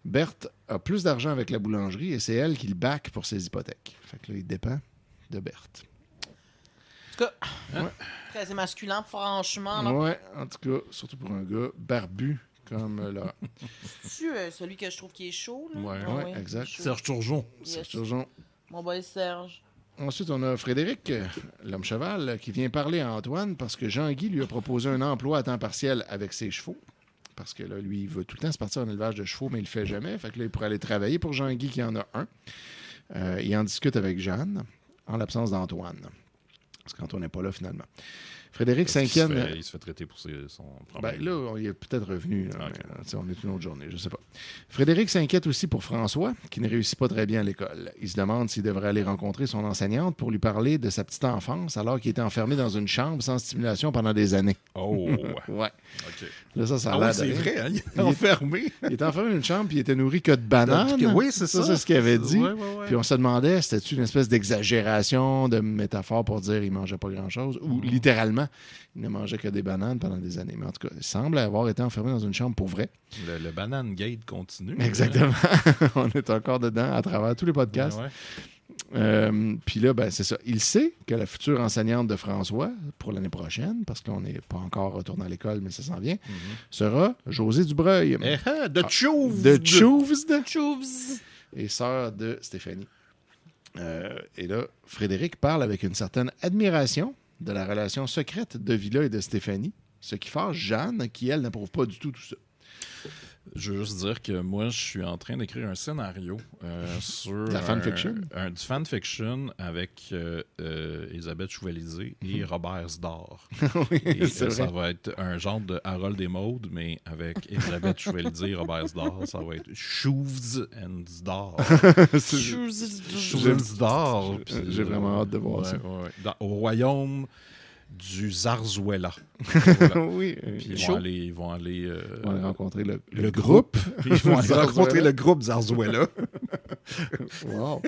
Berthe a plus d'argent avec la boulangerie, et c'est elle qui le back pour ses hypothèques. Fait que là, il dépend de Berthe. En tout cas, très masculin, franchement. Là. Ouais, en tout cas, surtout pour un gars barbu comme là. C'est celui que je trouve qui est chaud. Là? Ouais. Ah Ouais, exact. chaud. Serge Turgeon. Yes. Surgeon. Mon boy Serge. Ensuite, on a Frédéric, l'homme cheval, qui vient parler à Antoine parce que Jean-Guy lui a proposé un emploi à temps partiel avec ses chevaux. Parce que là, lui, il veut tout le temps se partir en élevage de chevaux, mais il le fait jamais. Fait que là, il pourrait aller travailler pour Jean-Guy qui en a un. Il en discute avec Jeanne, en l'absence d'Antoine. Parce qu'Antoine n'est pas là, finalement. Frédéric s'inquiète. Il se fait traiter pour son problème. Ben là, il est peut-être revenu. Là, Okay. mais, on est une autre journée, je ne sais pas. Frédéric s'inquiète aussi pour François, qui ne réussit pas très bien à l'école. Il se demande s'il devrait aller rencontrer son enseignante pour lui parler de sa petite enfance, alors qu'il était enfermé dans une chambre sans stimulation pendant des années. Oh! Ouais. OK. Là, ça a Ah l'air ouais, c'est de- vrai, hein? Il est enfermé. Il était enfermé dans une chambre, puis il était nourri que de bananes. Oui, c'est ça. C'est ce qu'il avait dit. Ouais. Puis on se demandait, c'était-tu une espèce d'exagération, de métaphore pour dire qu'il ne mangeait pas grand-chose, ou littéralement, il ne mangeait que des bananes pendant des années. Mais en tout cas, il semble avoir été enfermé dans une chambre pour vrai. Le Banane Gate continue. Exactement. On est encore dedans à travers tous les podcasts. Ouais. Puis là, ben, c'est ça. Il sait que la future enseignante de François, pour l'année prochaine, parce qu'on n'est pas encore retourné à l'école, mais ça s'en vient, sera Josée Dubreuil. De Chouvs! De Chouvs Chouvs. et sœur de Stéphanie. Et là, Frédéric parle avec une certaine admiration de la relation secrète de Villa et de Stéphanie, ce qui fâche Jeanne, qui, elle, n'approuve pas du tout ça. Je veux juste dire que moi, je suis en train d'écrire un scénario sur... La fanfiction? Du fanfiction avec Elisabeth Chevalisé et Robert Zdar. Oui, Et, c'est ça vrai. va être un genre de Harold et Maude, mais avec Elisabeth Chevalisé et Robert Zdar. Ça va être Shoes and Zdar. C'est- Shoes and Zdar. Puis, J'ai vraiment hâte de voir ouais, ça. ouais. Au royaume du Zarzuela. Voilà. oui. Puis Chaud. ils vont aller On va rencontrer le le groupe. Puis ils vont aller Zarzuela. rencontrer le groupe Zarzuela. Wow.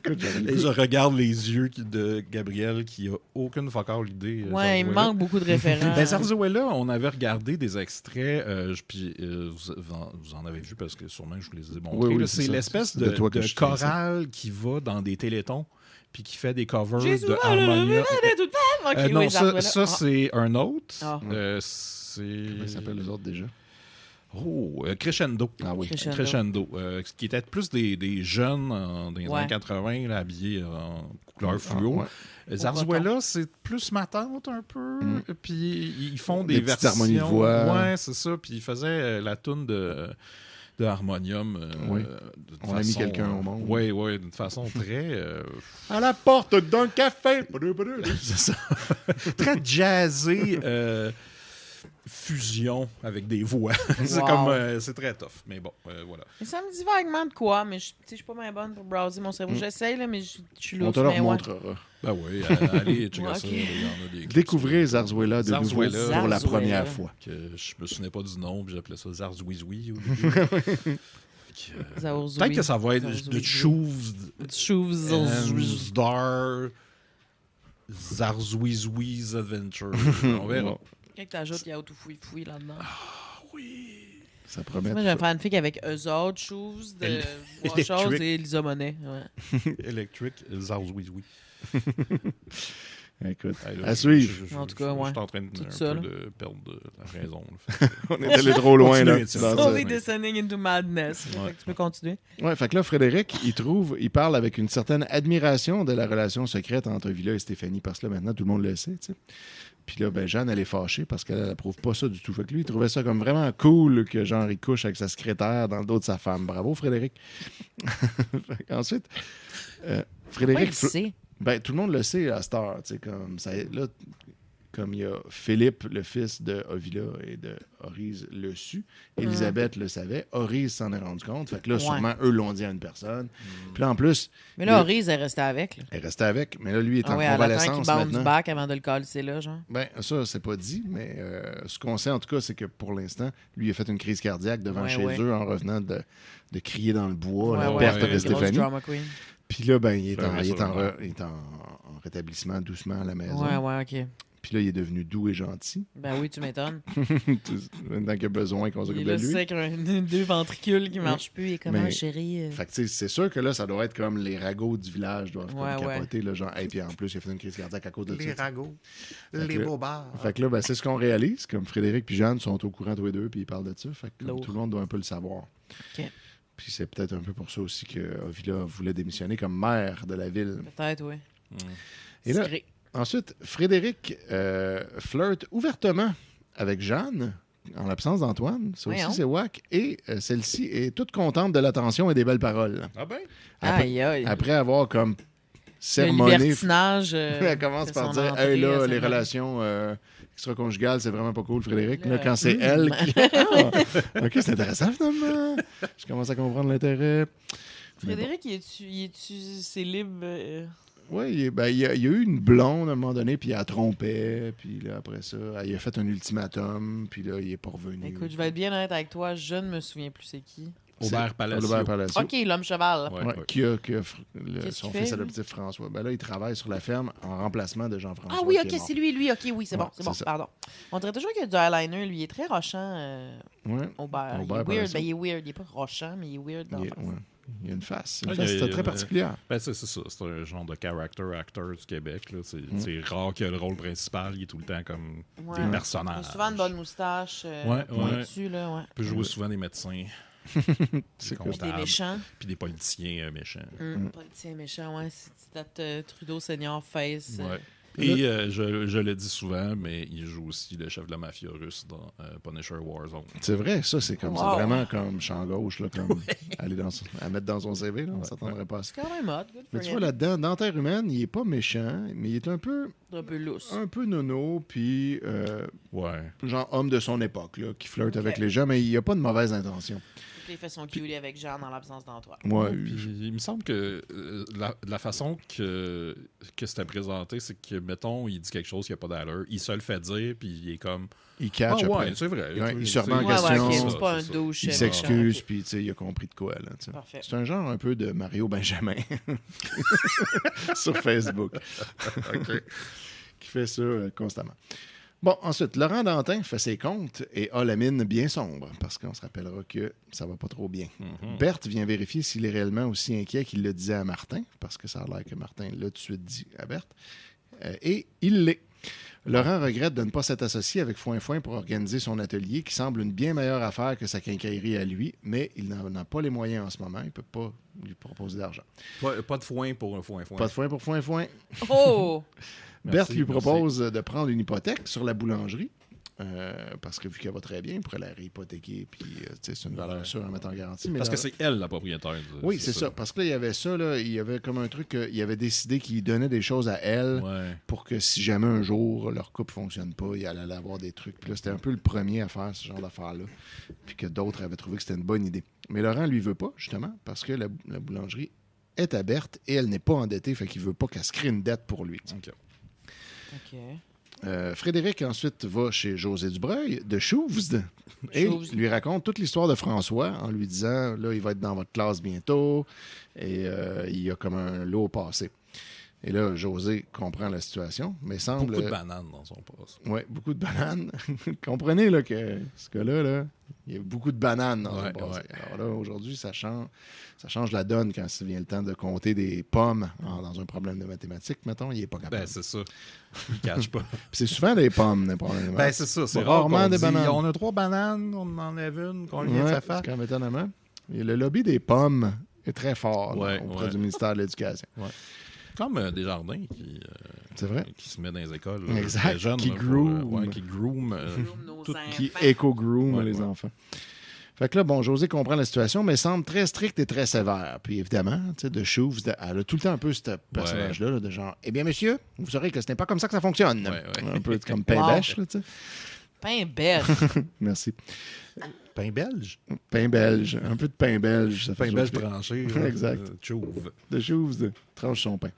Écoute, j'avais le Et goût. je regarde les yeux de Gabriel qui a aucune fucking idée. Ouais, il Zarzuela. manque beaucoup de référents. Ben, Zarzuela, on avait regardé des extraits, puis vous en avez vu parce que sûrement je vous les ai montrés. Oui, là. c'est C'est ça. l'espèce C'est de toi que de je sais chorale qui va dans des télétons puis qui fait des covers Jésus, de Harmonia. tout le temps. Ok, Non, oui, Zarzuela. ça c'est un autre. Ah. C'est... Comment ils s'appellent les autres déjà? Oh, Crescendo. Ah oui. Crescendo. Qui était plus des jeunes dans les Ouais. années 80, là, habillés en couleur fluo. ouais. Zarzuela, c'est plus ma tante un peu. Puis ils font Des des petites versions. harmonies de voix. Ouais, c'est ça. Puis ils faisaient la toune de Harmonium. Oui. d'une On a mis quelqu'un au monde. Oui, oui, d'une façon très. À la porte d'un café. c'est ça. Très jazzé. Fusion avec des voix. C'est Wow. comme. C'est très tough. Mais bon, voilà. Mais ça me dit vaguement de quoi, mais je suis pas bien bonne pour browser mon cerveau. J'essaye, là, mais je suis On louche. te le mais ouais. remontrera. Ben oui, allez, checker Ouais, ça. ok. Il y en a des clips Découvrez Zarzuela de nouveau Zarzuela. pour la Zarzuela. première fois. que je me souvenais pas du nom, puis j'appelais ça Zarzouizoui au début. Zarzoui. Peut-être que ça va être Zarzoui. de Chouvs Chouvs. and Zdar Zarzouizoui's Adventure. On verra. Quand t'ajoutes Yao tout fouille là-dedans. Ça promet. Moi, j'ai un fanfic avec eux autres, Chouvs, de Bois Chose et Lisa Monet. Ouais. Electric Zarzouizoui. Écoute, Hey, là, à suivre. En tout cas, ouais. Je suis en train de, Tout un ça, peu là. de perdre la raison. Là. On est allé trop loin, là. Continuez, tu sais. Dans Slowly ça. descending into madness. Fait que tu peux continuer. Ouais, fait que là, Frédéric, il parle avec une certaine admiration de la relation secrète entre Villa et Stéphanie, parce que là, maintenant, tout le monde le sait, tu sais. Puis là, ben, Jeanne, elle est fâchée parce qu'elle approuve pas ça du tout. Fait que lui, il trouvait ça comme vraiment cool que genre, il couche avec sa secrétaire dans le dos de sa femme. Bravo, Frédéric. Ensuite, Ouais, Frédéric... il sait. Ben, tout le monde le sait à cette heure, tu sais, comme ça, là, comme il y a Philippe, le fils de Ovila et de Horise, le su. Elisabeth le savait. Horise s'en est rendu compte. Fait que là, Ouais. sûrement, eux l'ont dit à une personne. Puis là, en plus, Mais là, Horise est resté avec. Là. elle restait avec. Mais là, lui est en Elle attend qu'il convalescence bande du maintenant. bac avant de le calisser là, genre. Ben, ça, c'est pas dit, mais ce qu'on sait, en tout cas, c'est que pour l'instant, lui a fait une crise cardiaque devant Ouais, chez ouais. eux en revenant de crier dans le bois, la Ouais, perte ouais, de grosse Stéphanie. Drama queen. Puis là, ben, il est, Ben, en, il est ça, en ouais. re- il est en rétablissement doucement à la maison. Ouais, ouais, ok. Puis là, il est devenu doux et gentil. Ben oui, tu m'étonnes. Maintenant qu'il a besoin qu'on Il s'occupe est de là lui. sec, deux ventricules qui marchent plus. Il est comme Mais- un chéri. Fait que, tu sais, c'est sûr que là, ça doit être comme les ragots du village doivent Ouais, comme ouais. capoter, là, genre, et puis en plus, il a fait une crise cardiaque à cause de ça. ragots, Fait que là- bobards. Fait que là, ben, c'est ce qu'on réalise, comme Frédéric et Jeanne sont au courant tous les deux, puis ils parlent de ça. Fait que comme Lourd. tout le monde doit un peu le savoir. Ok. Puis c'est peut-être un peu pour ça aussi que Ovila voulait démissionner comme maire de la ville. Peut-être, oui. Et là, Secret. ensuite, Frédéric flirte ouvertement avec Jeanne, en l'absence d'Antoine. Ça aussi, Voyons. c'est whack. Et celle-ci est toute contente de l'attention et des belles paroles. Ah ben? Après, Aïe, aïe. après avoir comme sermonner. libertinage. Elle commence par dire hey, là, les relations extra-conjugales, c'est vraiment pas cool, Frédéric. Là, quand c'est elle qui. OK, c'est intéressant, finalement. Je commence à comprendre l'intérêt. Frédéric, il est-tu célib? Oui, il y a eu une blonde à un moment donné, puis elle a trompé, puis là, après ça, il a fait un ultimatum, puis là, il est pas revenu. Écoute, je vais être bien honnête avec toi, je ne me souviens plus c'est qui. Aubert Palacio. OK, l'homme cheval. Ouais. Qui a son fils adoptif François. Ben là, il travaille sur la ferme en remplacement de Jean-François. Ah oui, OK, c'est lui. OK, oui, c'est bon, pardon. On dirait toujours qu'il y a du eyeliner. Lui, il est très rochant, Aubert. Il est weird. Il est pas rochant, mais il est weird dans le face. Il y a une face. Une face très particulière. Ben c'est ça. C'est un genre de character actor du Québec. Là. C'est rare qu'il y ait le rôle principal. Il est tout le temps comme des personnages. Il a souvent une bonne moustache. Pointue, là, Il peut jouer souvent des médecins. C'est cool. Des méchants. Puis des politiciens méchants. Politiciens méchants, ouais. C'est Trudeau Senior Face. Ouais. Et je le dis souvent, mais il joue aussi le chef de la mafia russe dans Punisher Warzone. C'est vrai, ça, c'est comme c'est vraiment comme champ gauche, là, comme aller à mettre dans son CV, là, on s'attendrait pas à ça. C'est quand même hot. Mais tu vois, là-dedans, dans Terre humaine, il est pas méchant, mais il est un peu lousse. Un peu nono, puis genre homme de son époque, là, qui flirte avec les gens, mais il n'y a pas de mauvaise intention. Il fait son culie avec Jean dans l'absence d'Antoine. Ouais, il me semble que la façon que c'était présenté, c'est que, mettons, il dit quelque chose qui n'a pas d'allure, il se le fait dire, puis il est comme... Il catch après. C'est vrai. Ouais, il se remet en question. C'est pas un douche. Il s'excuse, puis il a compris de quoi. Là, parfait. C'est un genre un peu de Mario Benjamin sur Facebook. Qui fait ça constamment. Bon, ensuite, Laurent Dantin fait ses comptes et a la mine bien sombre, parce qu'on se rappellera que ça va pas trop bien. Berthe vient vérifier s'il est réellement aussi inquiet qu'il le disait à Martin, parce que ça a l'air que Martin l'a tout de suite dit à Berthe, et il l'est. Laurent regrette de ne pas s'être associé avec Foin-Foin pour organiser son atelier, qui semble une bien meilleure affaire que sa quincaillerie à lui, mais il n'en a pas les moyens en ce moment. Il ne peut pas lui proposer d'argent. Pas de foin pour un Foin-Foin. Pas de foin pour Foin-Foin. Oh! Berthe lui propose de prendre une hypothèque sur la boulangerie, parce que vu qu'elle va très bien, il pourrait la réhypothéquer, puis c'est une valeur sûre à mettre en garantie. Mais parce que c'est elle la propriétaire. Oui, c'est ça. Parce que là, il y avait ça, là, il y avait comme un truc, il avait décidé qu'il donnait des choses à elle pour que si jamais un jour leur couple ne fonctionne pas, il allait avoir des trucs. Puis là, c'était un peu le premier à faire ce genre d'affaires-là, puis que d'autres avaient trouvé que c'était une bonne idée. Mais Laurent, lui, veut pas, justement, parce que la boulangerie est à Berthe et elle n'est pas endettée, fait qu'il veut pas qu'elle se crée une dette pour lui. OK. Frédéric ensuite va chez José Dubreuil de Chouvs et lui raconte toute l'histoire de François en lui disant là, il va être dans votre classe bientôt et il y a comme un lot passé. Et là, José comprend la situation, mais semble... Beaucoup de bananes dans son poste. Oui, beaucoup de bananes. Comprenez là, que ce gars-là, là, il y a beaucoup de bananes dans son poste. Alors là, aujourd'hui, ça change la donne quand il vient le temps de compter des pommes dans un problème de mathématiques, mettons, il n'est pas capable. Ben, c'est ça. Il ne cache pas. Puis c'est souvent des pommes, des problèmes. Ben, c'est ça. C'est rarement des bananes. On a 3 bananes, on en enlève une, qu'on vient de sa face. Quand étonnamment. Et le lobby des pommes est très fort auprès du ministère de l'Éducation. Ouais. Comme Desjardins c'est vrai? Qui se met dans les écoles. Exact. Jeunes, qui groom. Qui groom. Qui éco-groom les enfants. Fait que là, bon, José comprend la situation, mais semble très strict et très sévère. Puis évidemment, tu sais, de Chouvs, elle a tout le temps un peu ce personnage-là, là, de genre, eh bien, monsieur, vous saurez que ce n'est pas comme ça que ça fonctionne. Un peu comme pain bêche, là, tu sais. Pain belge. Merci. Pain belge? Pain belge. Un peu de pain belge. Ça fait pain belge tranché. Exact. Chouve. De Chouvs, tranche son pain.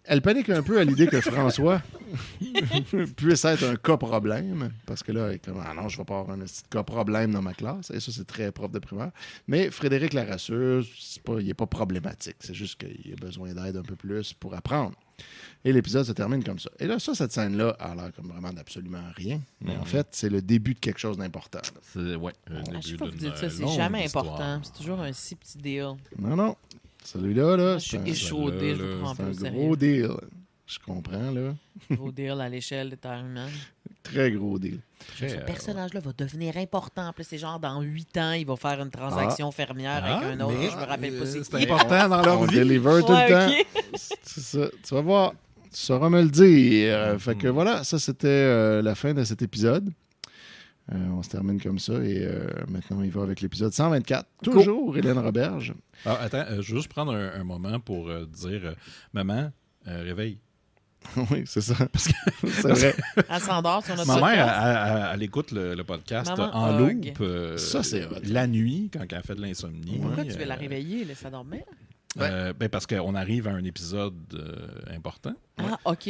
Elle panique un peu à l'idée que François puisse être un cas problème, parce que là, elle est comme, ah non, je vais pas avoir un cas problème dans ma classe. Et ça, c'est très prof de primaire. Mais Frédéric la rassure, il n'est pas problématique. C'est juste qu'il a besoin d'aide un peu plus pour apprendre. Et l'épisode se termine comme ça. Et là, cette scène-là a l'air comme vraiment d'absolument rien. Mais en fait, c'est le début de quelque chose d'important. C'est, le début je sais pas vous dites ça, c'est jamais important. C'est toujours un si petit deal. Non. Celui-là, je suis échaudé, je vous prends pas au sérieux. C'est un sérieux. gros deal. Je comprends, là. Gros deal à l'échelle de Terre humaine. Très gros deal. Ce personnage-là va devenir important. Puis c'est genre, dans 8 ans, il va faire une transaction fermière avec un autre. Je me rappelle pas c'est qui. important dans leur on vie. Deliver tout le temps. C'est ça. Tu vas voir. Tu sauras me le dire. Fait que voilà, ça, c'était la fin de cet épisode. On se termine comme ça et maintenant, il va avec l'épisode 124. Toujours Hélène Roberge. Attends, je vais juste prendre un moment pour dire, maman, réveil. Oui, c'est ça. C'est vrai. Elle s'endort sur notre Ma podcast. mère, elle écoute le podcast Maman en hug. loop. Ça, c'est hot. la nuit, quand elle fait de l'insomnie. Pourquoi tu veux la réveiller, laisser dormir? Parce qu'on arrive à un épisode important. Ah, OK.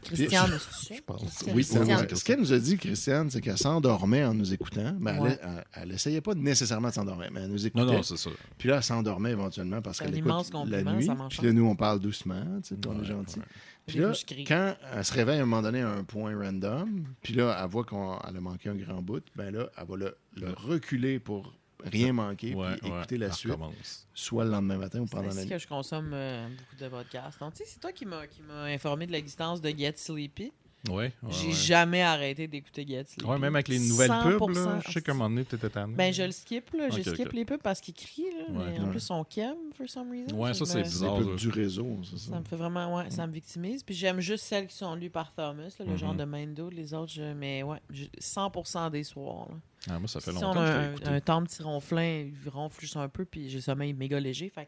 Christiane, c'est ça? Je pense. C'est Oui, Christiane. ce qu'elle nous a dit, Christiane, c'est qu'elle s'endormait en nous écoutant. Ben, Ouais. elle essayait pas nécessairement de s'endormir, mais elle nous écoutait. Non, c'est ça. Puis là, elle s'endormait éventuellement parce C'est qu'elle un écoute immense la compliment, nuit. ça m'enchante. Puis là, nous, on parle doucement, tu sais, puis on est gentil. ouais. Puis Des là, fois, je crie. quand elle se réveille à un moment donné à un point random, puis là, elle voit qu'elle a manqué un grand bout, ben là, elle va le reculer pour rien manquer, puis écouter la elle suite, recommence. soit le lendemain matin ou C'est pendant la ainsi nuit. que je consomme beaucoup de podcasts. Donc, tu sais, c'est toi qui m'as informé de l'existence de Get Sleepy. Ouais, J'ai jamais arrêté d'écouter Get Sleepy. Ouais, même avec les nouvelles pubs, 100%. là, je sais qu'à un moment donné, t'étais tanné. Ben, je le skip, là. Ok, Je skip ok. les pubs parce qu'ils crient, là. Ouais. Mais en Ouais. plus, on cam, for some reason. Ouais, ça, c'est me- bizarre. C'est un peu du réseau, c'est ça. Ça me fait vraiment, ouais, ça me victimise. Puis j'aime juste celles qui sont lues par Thomas, là, le genre de main dude. Les autres, mais ouais, 100% des soirs, là. Ah, moi, ça fait Si longtemps on que je a l'ai écouté. un temps petit ronflin, il ronfle juste un peu, puis j'ai le sommeil méga léger. Fait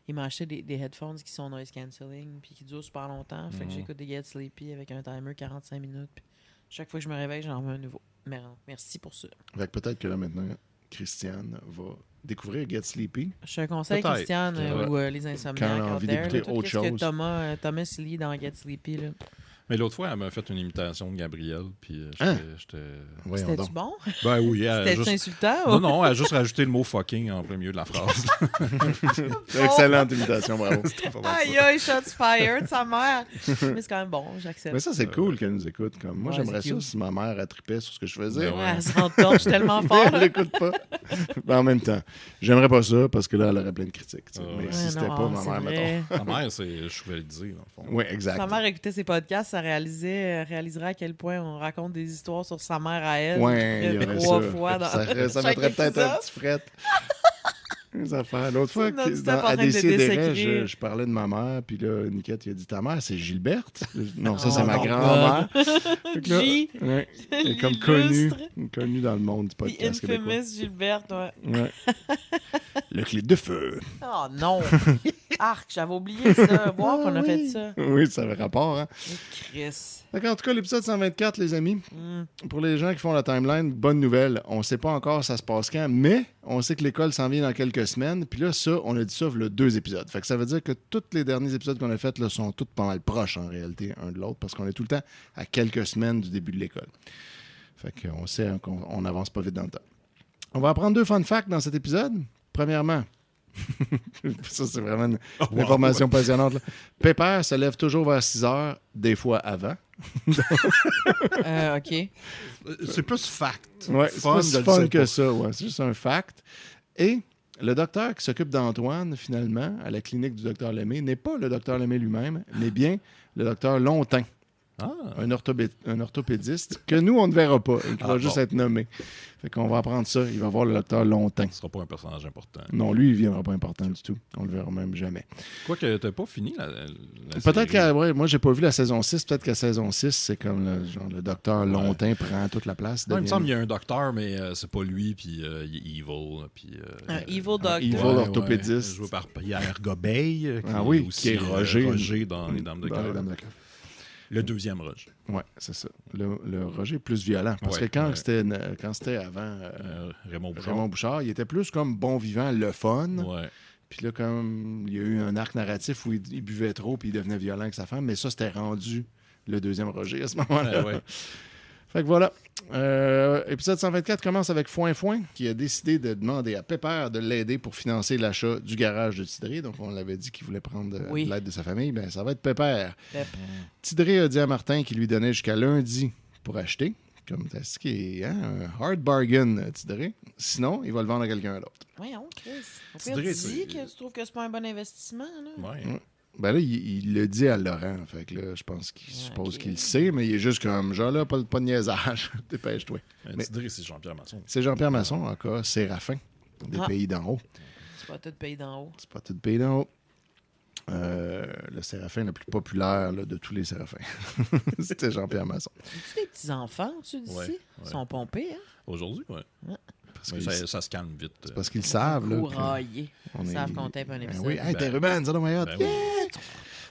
il m'a acheté des headphones qui sont noise cancelling, puis qui durent super longtemps. Fait que j'écoute des Get Sleepy avec un timer 45 minutes. Puis chaque fois que je me réveille, j'en veux un nouveau. Merci pour ça. Fait que peut-être que là, maintenant, Christiane va découvrir Get Sleepy. Je te conseille, Peut-être. Christiane, Ouais. ou les insomniaques Quand elle a out envie there, d'écouter là, tout autre ce que chose. Thomas lit dans Get Sleepy. Là. Mais l'autre fois, elle m'a fait une imitation de Gabriel, puis Hein? j'étais... Voyons C'était-tu donc. bon? Ben oui, elle a C'était-tu juste... insultant? Non, non, elle a juste rajouté le mot fucking en plein milieu de la phrase. Excellente imitation, bravo. Aïe, aïe, shots fired, sa mère. Mais c'est quand même bon, j'accepte. Mais ça, c'est cool qu'elle nous écoute. Comme. Moi, Ouais, j'aimerais c'est ça cute. si ma mère a trippé sur ce que je faisais. Ben Ouais, elle s'entorche tellement fort. Elle l'écoute pas. Mais en même temps, j'aimerais pas ça parce que là, elle aurait plein de critiques. tu sais. Mais Ouais, si c'était pas ma mère, mettons. Ta mère, c'est chevalier, dans le fond. Oui, Si exact. sa mère écoutait ses podcasts, ça réaliserait à quel point on raconte des histoires sur sa mère à elle. Ouais, il y aurait 3 ça. fois dans Ça chaque mettrait peut-être un épisode. petit fret. Les affaires. L'autre fois, C'est non-stop en à train de Décideret, désécrire. je parlais de ma mère, puis là, Niquette, il a dit ta mère, c'est Gilberte. Non, ça, Oh, c'est ma my grand-mère. Fait que là, G. ouais, elle est comme L'illustre. connue dans le monde du The podcast québécois. infamous Gilberte, ouais. Ouais. Le clip de feu. Oh non! Arc, j'avais oublié ça. Voir qu'on a oui. fait ça. Oui, ça avait rapport. Hein? Mais Chris. D'accord, en tout cas, l'épisode 124, les amis, Mm. pour les gens qui font la timeline, bonne nouvelle. On ne sait pas encore ça se passe quand, mais on sait que l'école s'en vient dans quelques semaines. Puis là, ça, on a dit ça le 2 épisodes. Fait que ça veut dire que tous les derniers épisodes qu'on a faits là, sont tous pas mal proches, en réalité, un de l'autre, parce qu'on est tout le temps à quelques semaines du début de l'école. Fait qu'on sait qu'on n'avance pas vite dans le temps. On va apprendre 2 fun facts dans cet épisode. Premièrement, ça, c'est vraiment une information passionnante. Là. Pépère se lève toujours vers 6 heures, des fois avant. OK. C'est plus fact. Ouais, c'est Fun, pas je si le fun sais que pas. ça. Ouais. C'est juste un fact. Et le docteur qui s'occupe d'Antoine, finalement, à la clinique du docteur Lemay, n'est pas le docteur Lemay lui-même, mais bien le docteur Longtin, Ah, un orthopédiste, que nous, on ne verra pas, et qui va Ah, juste bon. être nommé. Fait qu'on va apprendre ça. Il va voir le docteur Longtin. ce sera pas un personnage important. Non, lui, il ne viendra pas important du tout. On le verra même jamais. Quoique, t'as pas fini la Peut-être série. que, ouais, moi, j'ai pas vu la saison 6. Peut-être que la saison 6, c'est comme le docteur Longtin prend toute la place. Non, il me devient- semble qu'il y a un docteur, mais c'est pas lui, puis il est evil. Puis, Un evil doctor. evil orthopédiste. Joué par Pierre Gobeil. Ah oui, qui est Roger. Roger dans Les Dames de Dans Les Cœur. Dames de Cœur. Le deuxième Roger. Oui, c'est ça. Le Roger est plus violent. Parce Ouais, que quand ouais. c'était avant Raymond Bouchard. Raymond Bouchard, il était plus comme bon vivant, le fun. Ouais. Puis là, comme il y a eu un arc narratif où il buvait trop puis il devenait violent avec sa femme, mais ça, c'était rendu le deuxième Roger à ce moment-là. Ouais. Fait que voilà. Épisode 124 commence avec Foin qui a décidé de demander à Pépère de l'aider pour financer l'achat du garage de Tidré. Donc, on l'avait dit qu'il voulait prendre Oui. de l'aide de sa famille. Ben, ça va être Pépère. Pep. Tidré a dit à Martin qu'il lui donnait jusqu'à lundi pour acheter. Comme t'as ce qui est un hard bargain, Tidré. Sinon, il va le vendre à quelqu'un d'autre. Voyons, Chris. Au Tu pire, dirais, dis c'est- que tu trouves que c'est pas un bon investissement, là. Ouais. Ben là, il le dit à Laurent. Fait que là, je pense qu'il suppose ok. qu'il le sait, mais il est juste comme genre là, pas de niaisage. Dépêche-toi. Mais- Tidré, c'est Jean-Pierre Masson. C'est Jean-Pierre Masson, encore Séraphin, des Ah. pays d'en haut. C'est pas tout pays d'en haut. C'est pas tout pays d'en haut. Le Séraphin le plus populaire là, de tous les Séraphins. C'était Jean-Pierre Masson. As-tu des petits-enfants au-dessus d'ici? Ouais, Ils sont pompés, hein? Aujourd'hui, ouais. Parce Mais qu'ils ça se calme vite. c'est parce qu'ils savent. Là, Couraillés. on Ils est- savent qu'on tape un Ben épisode. oui, hey, t'es Ruben, ça doit être Ben oui.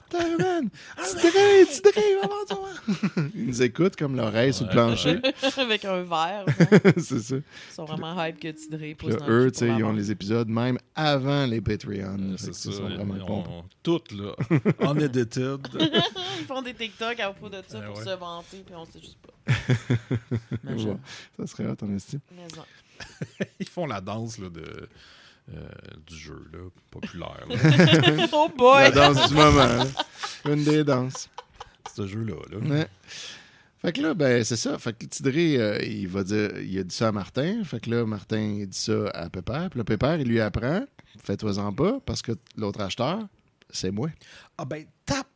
Putain, man! Tu dirais, maman, ils nous écoutent comme l'oreille sur le plancher. Avec un verre. C'est ça. Ils sont vraiment hype que tu dirais. Puis là, eux, tu sais, ils ont les épisodes même avant les Patreons. C'est ça. Ils sont vraiment pompes. Toutes, là. Unedited. Ils font des TikTok à propos de ça pour se vanter, puis on sait juste pas. Bon, ça serait hot, en estime. Ils font la danse là, du jeu là, populaire. Là. Oh boy! La danse du moment. Là. Une des danses. Ce jeu-là. Là. Ouais. Fait que là, ben, c'est ça. Fait que Tidré, il a dit ça à Martin. Fait que là, Martin, il dit ça à Pépère. Puis là, Pépère, il lui apprend, fais-toi-en pas, parce que l'autre acheteur, c'est moi. Ah ben, tape!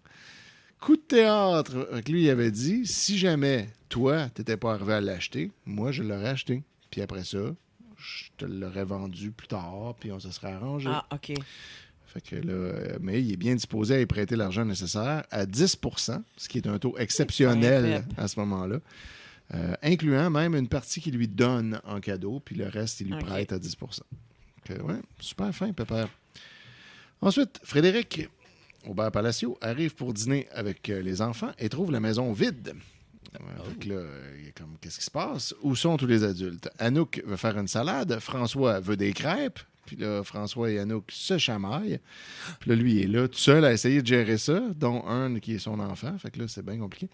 Coup de théâtre. Fait que lui, il avait dit, si jamais, toi, t'étais pas arrivé à l'acheter, moi, je l'aurais acheté. Puis après ça, je te l'aurais vendu plus tard, puis on se serait arrangé. Ah, OK. Fait que là, mais il est bien disposé à y prêter l'argent nécessaire à 10 %, ce qui est un taux exceptionnel à ce moment-là, incluant même une partie qu'il lui donne en cadeau, puis le reste, il lui prête à 10 %. Donc, ouais, super fin, Pépère. Ensuite, Frédéric Aubert Palacio arrive pour dîner avec les enfants et trouve la maison vide. Fait que là, il est comme, qu'est-ce qui se passe? Où sont tous les adultes? Anouk veut faire une salade, François veut des crêpes, puis là, François et Anouk se chamaillent. Puis là, lui, il est là, tout seul, à essayer de gérer ça, dont un qui est son enfant. Fait que là, c'est bien compliqué.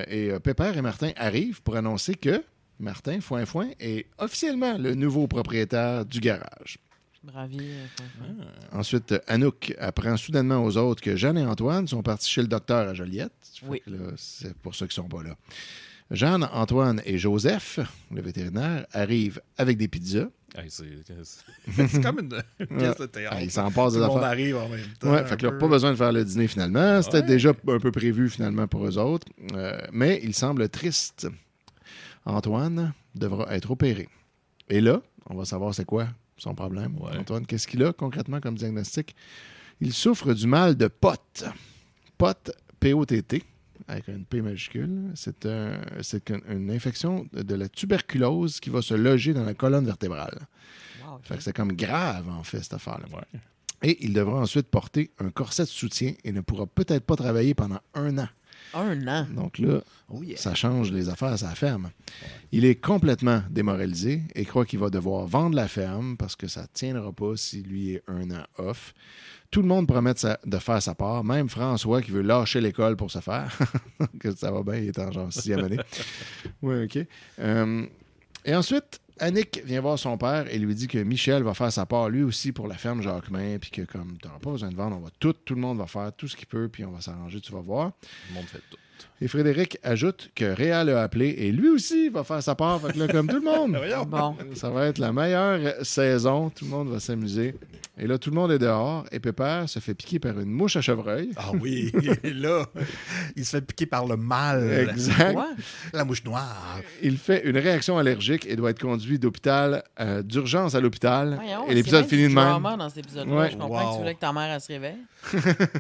Et Pépère et Martin arrivent pour annoncer que Martin Foin est officiellement le nouveau propriétaire du garage. Bravi. Ensuite, Anouk apprend soudainement aux autres que Jeanne et Antoine sont partis chez le docteur à Joliette. Oui. Là, c'est pour ça qu'ils sont pas là. Jeanne, Antoine et Joseph, le vétérinaire, arrivent avec des pizzas. Hey, c'est comme une pièce de théâtre. Ils s'en passent Tout des le monde affaires. arrive en même temps. Ouais, fait que là, pas besoin de faire le dîner finalement. C'était déjà un peu prévu finalement pour eux autres. Mais il semble triste. Antoine devra être opéré. Et là, on va savoir c'est quoi son problème. Ouais. Antoine, qu'est-ce qu'il a concrètement comme diagnostic? Il souffre du mal de POT. POT, P-O-T-T, avec une P majuscule. C'est une infection de la tuberculose qui va se loger dans la colonne vertébrale. Wow, okay. Fait que c'est comme grave, en fait, cette affaire-là. Ouais. Et il devra ensuite porter un corset de soutien et ne pourra peut-être pas travailler pendant 1 an. 1 an? Donc là, ça change les affaires à sa ferme. Ouais. Il est complètement démoralisé et croit qu'il va devoir vendre la ferme parce que ça ne tiendra pas si lui est 1 an off. Tout le monde promet de faire sa part, même François qui veut lâcher l'école pour se faire. Que ça va bien, il est en genre 6e année. Oui, OK. Et ensuite, Annick vient voir son père et lui dit que Michel va faire sa part lui aussi pour la ferme Jacquemin, puis que comme tu n'auras pas besoin de vendre, tout le monde va faire tout ce qu'il peut, puis on va s'arranger, tu vas voir. Tout le monde fait tout. Et Frédéric ajoute que Réal l'a appelé et lui aussi va faire sa part, fait que là, comme tout le monde. Bon. Ça va être la meilleure saison, tout le monde va s'amuser. Et là, tout le monde est dehors et Pépère se fait piquer par une mouche à chevreuil. Ah oui, là, il se fait piquer par le mal. Exact. Ouais. La mouche noire. Il fait une réaction allergique et doit être conduit d'urgence à l'hôpital. Voyons, et l'épisode finit de même. Dans cet épisode-là. Ouais. Je comprends que tu voulais que ta mère elle se réveille.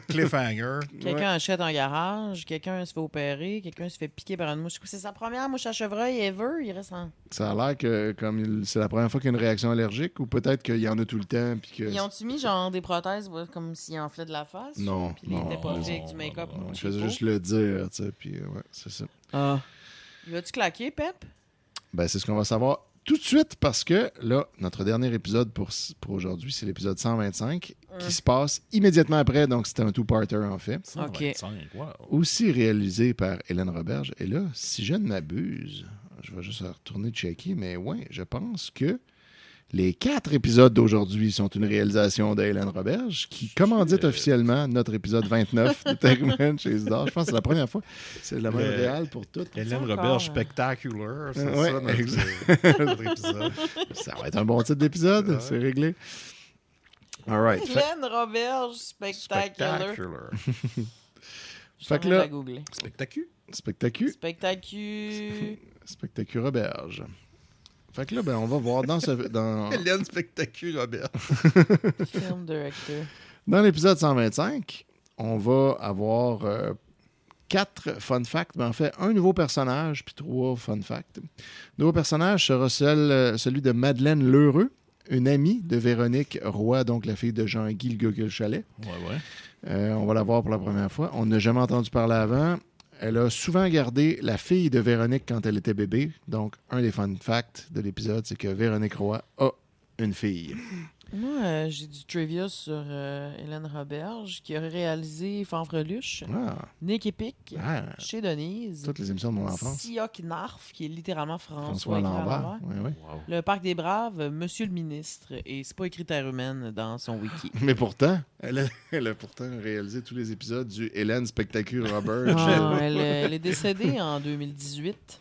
Cliffhanger. Quelqu'un achète un garage, quelqu'un se fait opérer, quelqu'un se fait piquer par une mouche. C'est sa première mouche à chevreuil ever. Il reste en... Ça a l'air que comme c'est la première fois qu'il y a une réaction allergique ou peut-être qu'il y en a tout le temps. Puis que... Ils ont-tu mis genre des prothèses comme s'ils enflaient de la face? Non. Puis ils étaient pas faits avec du make-up. Je faisais juste le dire, tu sais, puis ouais, c'est ça. Ah. Il va-tu claquer, Pep? Ben, c'est ce qu'on va savoir tout de suite parce que là, notre dernier épisode pour aujourd'hui, c'est l'épisode 125 qui se passe immédiatement après. Donc, c'était un two-parter en fait. 125, wow. Aussi réalisé par Hélène Roberge. Et là, si je ne m'abuse, je vais juste retourner checker, mais ouais, je pense que les 4 épisodes d'aujourd'hui sont une réalisation d'Hélène Roberge qui commandite officiellement notre épisode 29 de Terriman chez Isidore. Je pense que c'est la première fois. C'est la même réal pour tout. Hélène Roberge Spectacular, c'est ouais, ça notre épisode. Ça va être un bon titre d'épisode, ouais. C'est réglé. All right. Hélène Roberge Spectacular. Fait que là, Spectacu Roberge. Fait que là, ben, on va voir dans Hélène Spectacu Roberge. Film director. Dans l'épisode 125, on va avoir 4 fun facts, mais en fait, un nouveau personnage puis 3 fun facts. Le nouveau personnage sera celui de Madeleine Lheureux, une amie de Véronique Roy, donc la fille de Jean-Guy le Gogol Chalet. On va la voir pour la première fois. On n'a jamais entendu parler avant. Elle a souvent gardé la fille de Véronique quand elle était bébé. Donc, un des fun facts de l'épisode, c'est que Véronique Roy a une fille. Moi, j'ai du trivia sur Hélène Roberge, qui aurait réalisé Fanfreluche, Nick Epic, Chez Denise, toutes les émissions de mon enfance. Sioc Narf, qui est littéralement François Lambert. Oui. Wow. Le Parc des Braves, Monsieur le ministre. Et c'est pas écrit Terre humaine dans son wiki. Mais pourtant, elle a pourtant réalisé tous les épisodes du Hélène Spectacular Roberge. Elle est décédée en 2018.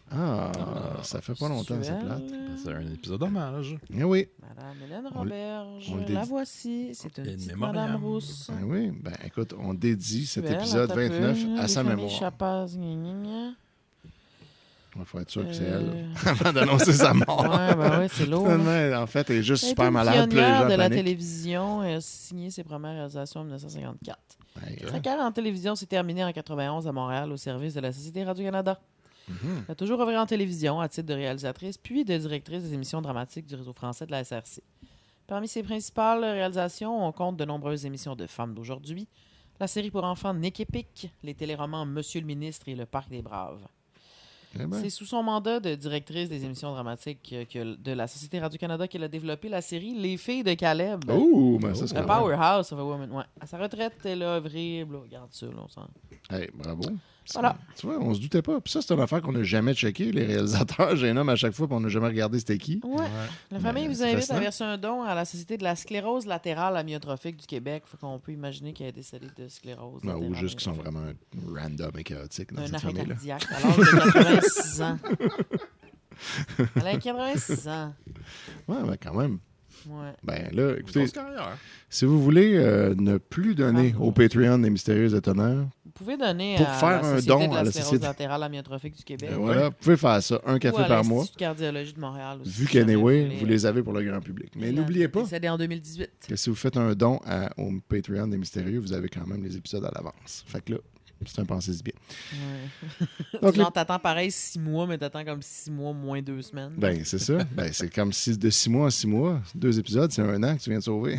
Ça fait pas longtemps, c'est plate. C'est un épisode hommage. Eh oui. Madame Hélène Roberge, on le la dédie. voici. C'est une petite mémoriam. Madame Rousse. Eh oui. Ben, écoute, on dédie cet Belle, épisode attends un peu. 29 à Les sa familles mémoire. Chapaz, gna, gna, gna. Il faut être sûr que c'est elle avant d'annoncer sa mort. Ouais, c'est lourd. Finalement, en fait, elle est juste Elle a super été malade. Puis les pionnière gens de la paniquent. télévision et a signé ses premières réalisations en 1954. Ouais, Sa carrière en télévision s'est terminée en 91 à Montréal au service de la Société Radio-Canada. Elle a toujours œuvré en télévision à titre de réalisatrice puis de directrice des émissions dramatiques du réseau français de la SRC. Parmi ses principales réalisations, on compte de nombreuses émissions de femmes d'aujourd'hui, la série pour enfants Nick Epic, les téléromans Monsieur le ministre et Le Parc des Braves. Eh ben. C'est sous son mandat de directrice des émissions dramatiques de la Société Radio-Canada qu'elle a développé la série Les filles de Caleb. Oh, ben ça, c'est The Powerhouse of a Woman. Ouais. À sa retraite, elle a œuvré. Regarde ça, là, on sent. Hey, bravo. Voilà. Tu vois, on se doutait pas. Puis ça, c'est une affaire qu'on n'a jamais checké. Les réalisateurs, j'ai un homme à chaque fois, puis on n'a jamais regardé c'était qui. Ouais. La famille vous c'est invite fascinant. à verser un don à la Société de la sclérose latérale amyotrophique du Québec. Fait qu'on peut imaginer qu'elle est décédée de sclérose. Non, ou latérale juste qu'ils sont amyotrophique. vraiment random et chaotiques dans Un cette arrêt famille-là. cardiaque à l'âge de 86 ans. Elle a 86 ans. Ouais, mais quand même. Ouais. Ben là, écoutez, Grosse carrière. si vous voulez ne plus donner au Patreon des Mystérieux Étonnants, Vous pouvez donner Pour à faire la un Société don de la à la sclérose Société- latérale amyotrophique du Québec. voilà, vous pouvez faire ça, un Ou café à par mois. l'Institut de cardiologie de Montréal aussi. Vu si jamais qu'anyway, voulez. vous les avez pour le grand public. Mais n'oubliez pas Décédé en 2018. que si vous faites un don au Patreon des Mystérieux, vous avez quand même les épisodes à l'avance. Fait que là, c'est un pensée bien. Ouais. Donc, Genre, t'attends pareil 6 mois, mais t'attends comme 6 mois moins 2 semaines. Ben, c'est ça. Ben, c'est comme si de 6 mois en 6 mois, 2 épisodes, c'est 1 an que tu viens de sauver.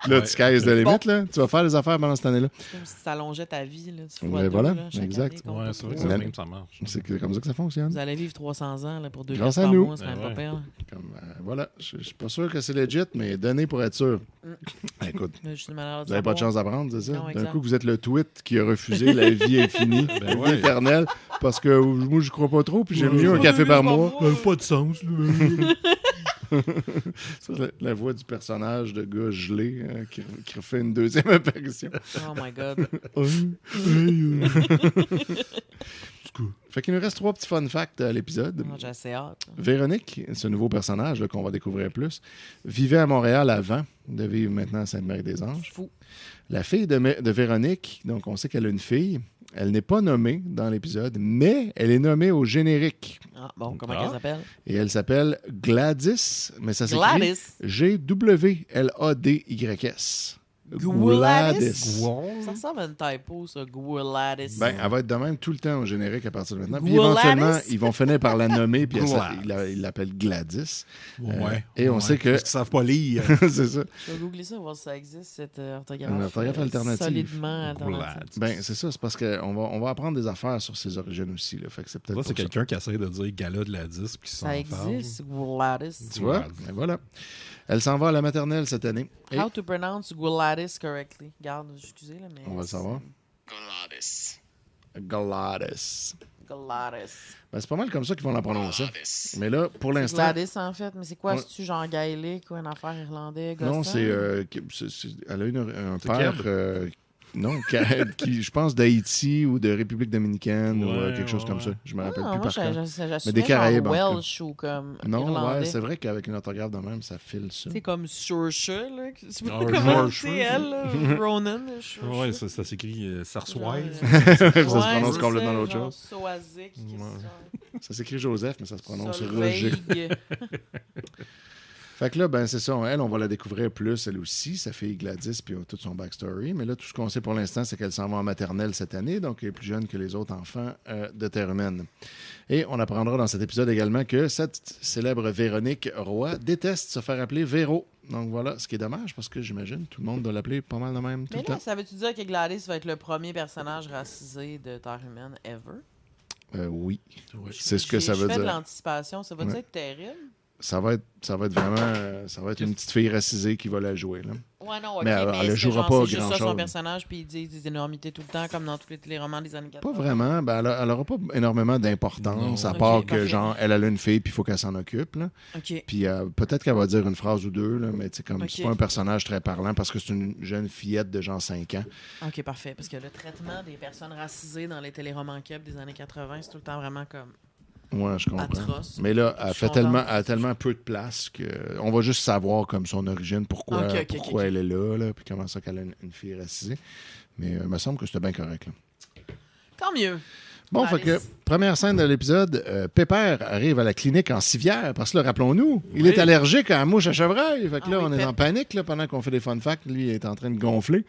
Là, tu caisses de limite, là. Tu vas faire des affaires pendant cette année-là. C'est comme si tu allongeais ta vie. Là, tu Ouais, voilà, exact. Ouais, c'est vrai que Ouais. c'est même, ça marche. C'est comme ça que ça fonctionne. Vous allez vivre 300 ans là, pour 2 Grâce par à nous. mois, c'est quand même Ouais. pas pire. Comme, voilà. Je suis pas sûr que c'est legit, mais donnez pour être sûr. Écoute, Mais je suis malade vous n'avez pas de chance d'apprendre, c'est ça? Non, D'un exact. coup, vous êtes le tweet qui a refusé la vie infinie, la vie ouais. éternelle, parce que moi, je crois pas trop, puis j'aime mieux un café par mois. Pas de sens. Ça, c'est la voix du personnage de gars gelé qui refait une deuxième apparition. Oh my God. Fait qu'il nous reste 3 petits fun facts à l'épisode. Oh, j'ai assez hâte. Véronique, ce nouveau personnage là, qu'on va découvrir plus, vivait à Montréal avant de vivre maintenant à Sainte-Marie-des-Anges. Fou. La fille de Véronique, donc on sait qu'elle a une fille, elle n'est pas nommée dans l'épisode, mais elle est nommée au générique. Ah, bon, comment Ah. elle s'appelle? Et elle s'appelle Gladys, mais ça s'écrit Gladys. G-W-L-A-D-Y-S. Gladys. Ça ressemble à une typo, ça. Gladys. Ben, elle va être de même tout le temps au générique à partir de maintenant. Puis Gladys. éventuellement, ils vont finir par la nommer, puis Gladys. ils l'appellent Gladys. Ouais. Et on sait que- Parce qu'ils savent pas lire. C'est ça. Je vais googler ça, voir si ça existe, cette orthographe. Une orthographe alternative. Solidement alternative. Gladys. Ben, c'est ça. C'est parce qu'on va apprendre des affaires sur ses origines aussi. Là. Fait que c'est peut-être Là, pour c'est ça. quelqu'un qui essaie de dire gala de la disque puis qui s'en Ça parle. existe, Gladys. Tu vois? Gladys. Et voilà. Elle s'en va à la maternelle cette année. Et How to pronounce Gladys correctly. Garde, excusez, là, mais... on va le savoir. Gladys. Gladys. Gladys. Ben, c'est pas mal comme ça qu'ils vont la prononcer. Mais là, pour C'est l'instant... Gladys, en fait, mais c'est quoi? Ouais. C'est-tu genre gaélique ou une affaire irlandais? Non, gossant? elle a un C'est père... Keb. non, qui, je pense, d'Haïti ou de République dominicaine ou Ouais, quelque chose ouais, comme ouais. ça. Je me rappelle Ah, plus moi, par cœur. j'assumais Mais des Caraïbes, en tout cas. Welsh ou comme Non, irlandais. ouais, c'est vrai qu'avec une orthographe de même, ça file ça. C'est comme Saoirse, là. Je sais pas Ah, comment Saoirse. c'est elle, là. Ronan, là, Saoirse. Ouais, ça s'écrit sarsoise. Ça se Ouais, prononce c'est complètement ça, l'autre genre chose. Soazic, qu'est-ce que Ça s'écrit Joseph, mais ça se prononce Solveig. Roger. Fait que là, ben c'est ça. Elle, on va la découvrir plus, elle aussi, sa fille Gladys, puis tout son backstory. Mais là, tout ce qu'on sait pour l'instant, c'est qu'elle s'en va en maternelle cette année, donc elle est plus jeune que les autres enfants de Terre humaine. Et on apprendra dans cet épisode également que cette célèbre Véronique Roy déteste se faire appeler Véro. Donc voilà, ce qui est dommage, parce que j'imagine tout le monde doit l'appeler pas mal de même tout Mais le là, temps. ça veut-tu dire que Gladys va être le premier personnage racisé de Terre humaine ever? Oui, c'est ce que ça veut Je fais de dire. l'anticipation. Ça va être terrible? Ça va être vraiment... ça va être une petite fille racisée qui va la jouer, là. Ouais, non, ok, Mais elle est-ce que, jouera genre, pas c'est juste ça grand-chose. son personnage, puis ils disent des énormités tout le temps, comme dans tous les téléromans des années 80. Pas vraiment. Ben, elle aura pas énormément d'importance, Non. à part Ok, que, parfait. genre, elle a une fille, puis il faut qu'elle s'en occupe, là. OK. Puis peut-être qu'elle va dire une phrase ou deux, là, mais c'est Ok. pas un personnage très parlant, parce que c'est une jeune fillette de genre 5 ans. OK, parfait. Parce que le traitement des personnes racisées dans les téléromans Keb des années 80, c'est tout le temps vraiment comme... Ouais, je comprends. Atroce. Mais là, Je elle suis fait tellement, contente. elle a tellement peu de place qu'on va juste savoir comme son origine, pourquoi, Ok, pourquoi elle est là, puis comment ça qu'elle a une fille racisée. Mais il me semble que c'était bien correct, là. Tant mieux. Bon, fait Alice. que, première scène de l'épisode, Pépère arrive à la clinique en civière, parce que là, rappelons-nous, il est allergique à la mouche à chevreuil. Fait que là, oui, on est Pep. en panique, là, pendant qu'on fait des fun facts. Lui, il est en train de gonfler.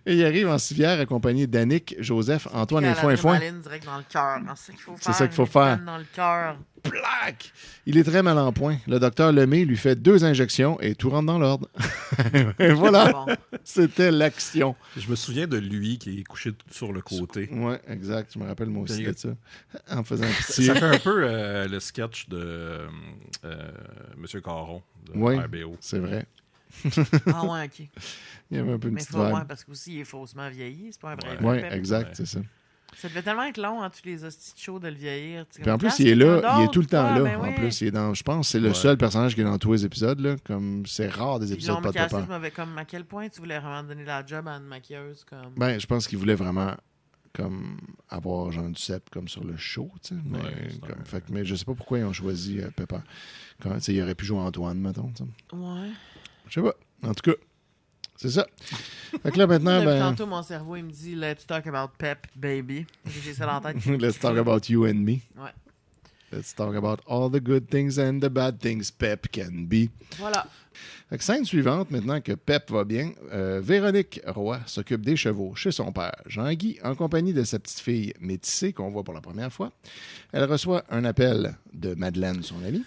Et il arrive en civière accompagné d'Annick, Joseph, Antoine et Foin Foin. direct dans le cœur. C'est ça qu'il faut C'est ça qu'il faut faire. Dans le cœur. Plaque! Il est très mal en point. Le docteur Lemay lui fait 2 injections et tout rentre dans l'ordre. Et voilà, Bon. c'était l'action. Je me souviens de lui qui est couché sur le côté. Ouais, exact. Je me rappelle moi aussi Sérieux? de ça. En faisant un petit... Ça fait un peu le sketch de M. Caron de Oui. RBO. C'est vrai. Ah ouais, OK. Il y avait un peu une Mais petite faut vibe. ouais, parce qu'aussi, il est faussement vieilli. C'est pas un vrai Oui, Pep. exact, Ouais. c'est ça. Ça devait tellement être long, tous les hosties de show de le vieillir. Tu sais, Puis en comme, plus, il est quelqu'un là, il est tout le d'autre, temps toi, là. ben En oui. plus, il est dans. Je pense que c'est le Ouais. seul personnage qui est dans tous les épisodes, là. Comme c'est rare des Puis épisodes l'on pas de maquillage, papa. tu m'avais comme à quel point tu voulais vraiment donner la job à une maquilleuse comme. Ben, je pense qu'il voulait vraiment comme avoir Jean Duceppe comme sur le show, tu sais. Mais, Ouais, c'est comme, un- fait que- mais je sais pas pourquoi ils ont choisi Pepper. Quand, tu sais, il aurait pu jouer Antoine, mettons. Tu sais. Ouais. Je sais pas. En tout cas, c'est ça. Fait que là, maintenant, Depuis ben. tantôt, mon cerveau, il me dit Let's talk about Pep, baby. J'ai ça dans la tête. Let's talk about you and me. Ouais. Let's talk about all the good things and the bad things Pep can be. Voilà. Fait que scène suivante, maintenant que Pep va bien, Véronique Roy s'occupe des chevaux chez son père, Jean-Guy, en compagnie de sa petite fille métissée qu'on voit pour la première fois. Elle reçoit un appel de Madeleine, son amie,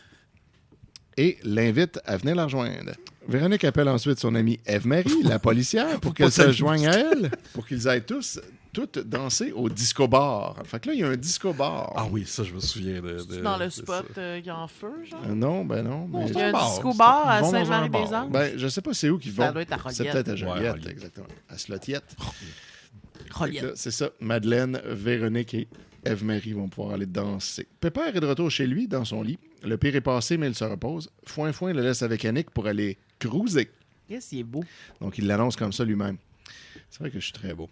et l'invite à venir la rejoindre. Véronique appelle ensuite son amie Ève-Marie, la policière, pour qu'elle se joigne à elle, pour qu'ils aillent toutes danser au disco-bar. Fait que là, il y a un disco-bar. Ah oui, ça, je me souviens de. C'est dans le spot qui est en feu, genre. Non, ben non. Mais... Il y a un bar. disco-bar à Ils vont dans un Sainte-Marie-des-Anges. Ben, je sais pas c'est où qu'ils vont. Ça doit être à C'est Joliette. peut-être à Ouais, Joliette, Joliette. exactement. À Slotiette. Joliette. Là, c'est ça. Madeleine, Véronique et Ève-Marie vont pouvoir aller danser. Pépère est de retour chez lui, dans son lit. Le pire est passé, mais il se repose. Foin Foin le laisse avec Annick pour aller cruiser. Yes, il est beau. Donc, il l'annonce comme ça lui-même. C'est vrai que je suis très beau.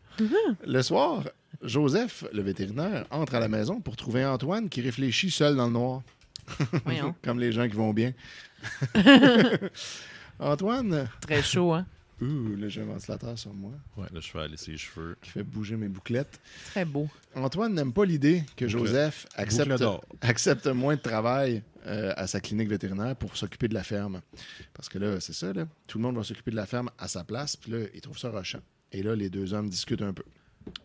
Le soir, Joseph, le vétérinaire, entre à la maison pour trouver Antoine qui réfléchit seul dans le noir. Voyons. Comme les gens qui vont bien. Antoine, Très chaud, hein. là, j'ai un ventilateur sur moi Ouais, là, je fais aller ses cheveux. qui fait bouger mes bouclettes. Très beau. Antoine n'aime pas l'idée que Boucle- Joseph boucle d'or. accepte moins de travail à sa clinique vétérinaire pour s'occuper de la ferme. Parce que là, c'est ça, là. Tout le monde va s'occuper de la ferme à sa place, puis là, il trouve ça rushant. Et là, les deux hommes discutent un peu.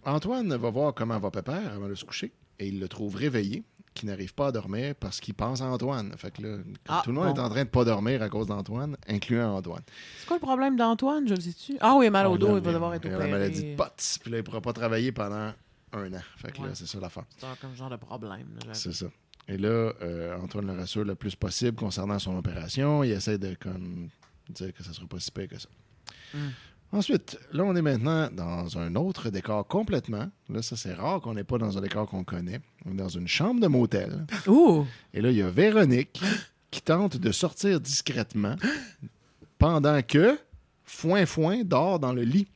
Antoine va voir comment va Pépère avant de se coucher, et il le trouve réveillé, qui n'arrive pas à dormir parce qu'il pense à Antoine. Fait que là, Ah, tout le monde bon. est en train de pas dormir à cause d'Antoine, incluant Antoine. C'est quoi le problème d'Antoine, je le sais-tu? Ah oui, il a mal au dos, il va devoir être Il a opéré. la maladie de POTS, puis là, il pourra pas travailler pendant 1 an. Fait que là, Ouais. c'est ça l'affaire. C'est comme genre de problème. Là, j'avoue. C'est ça. Et là, Antoine le rassure le plus possible concernant son opération. Il essaie de dire que ça ne sera pas si pire que ça. Mm. Ensuite, là, on est maintenant dans un autre décor complètement. Là, ça, c'est rare qu'on n'est pas dans un décor qu'on connaît. On est dans une chambre de motel. Ouh! Et là, il y a Véronique qui tente de sortir discrètement pendant que Foin Foin dort dans le lit.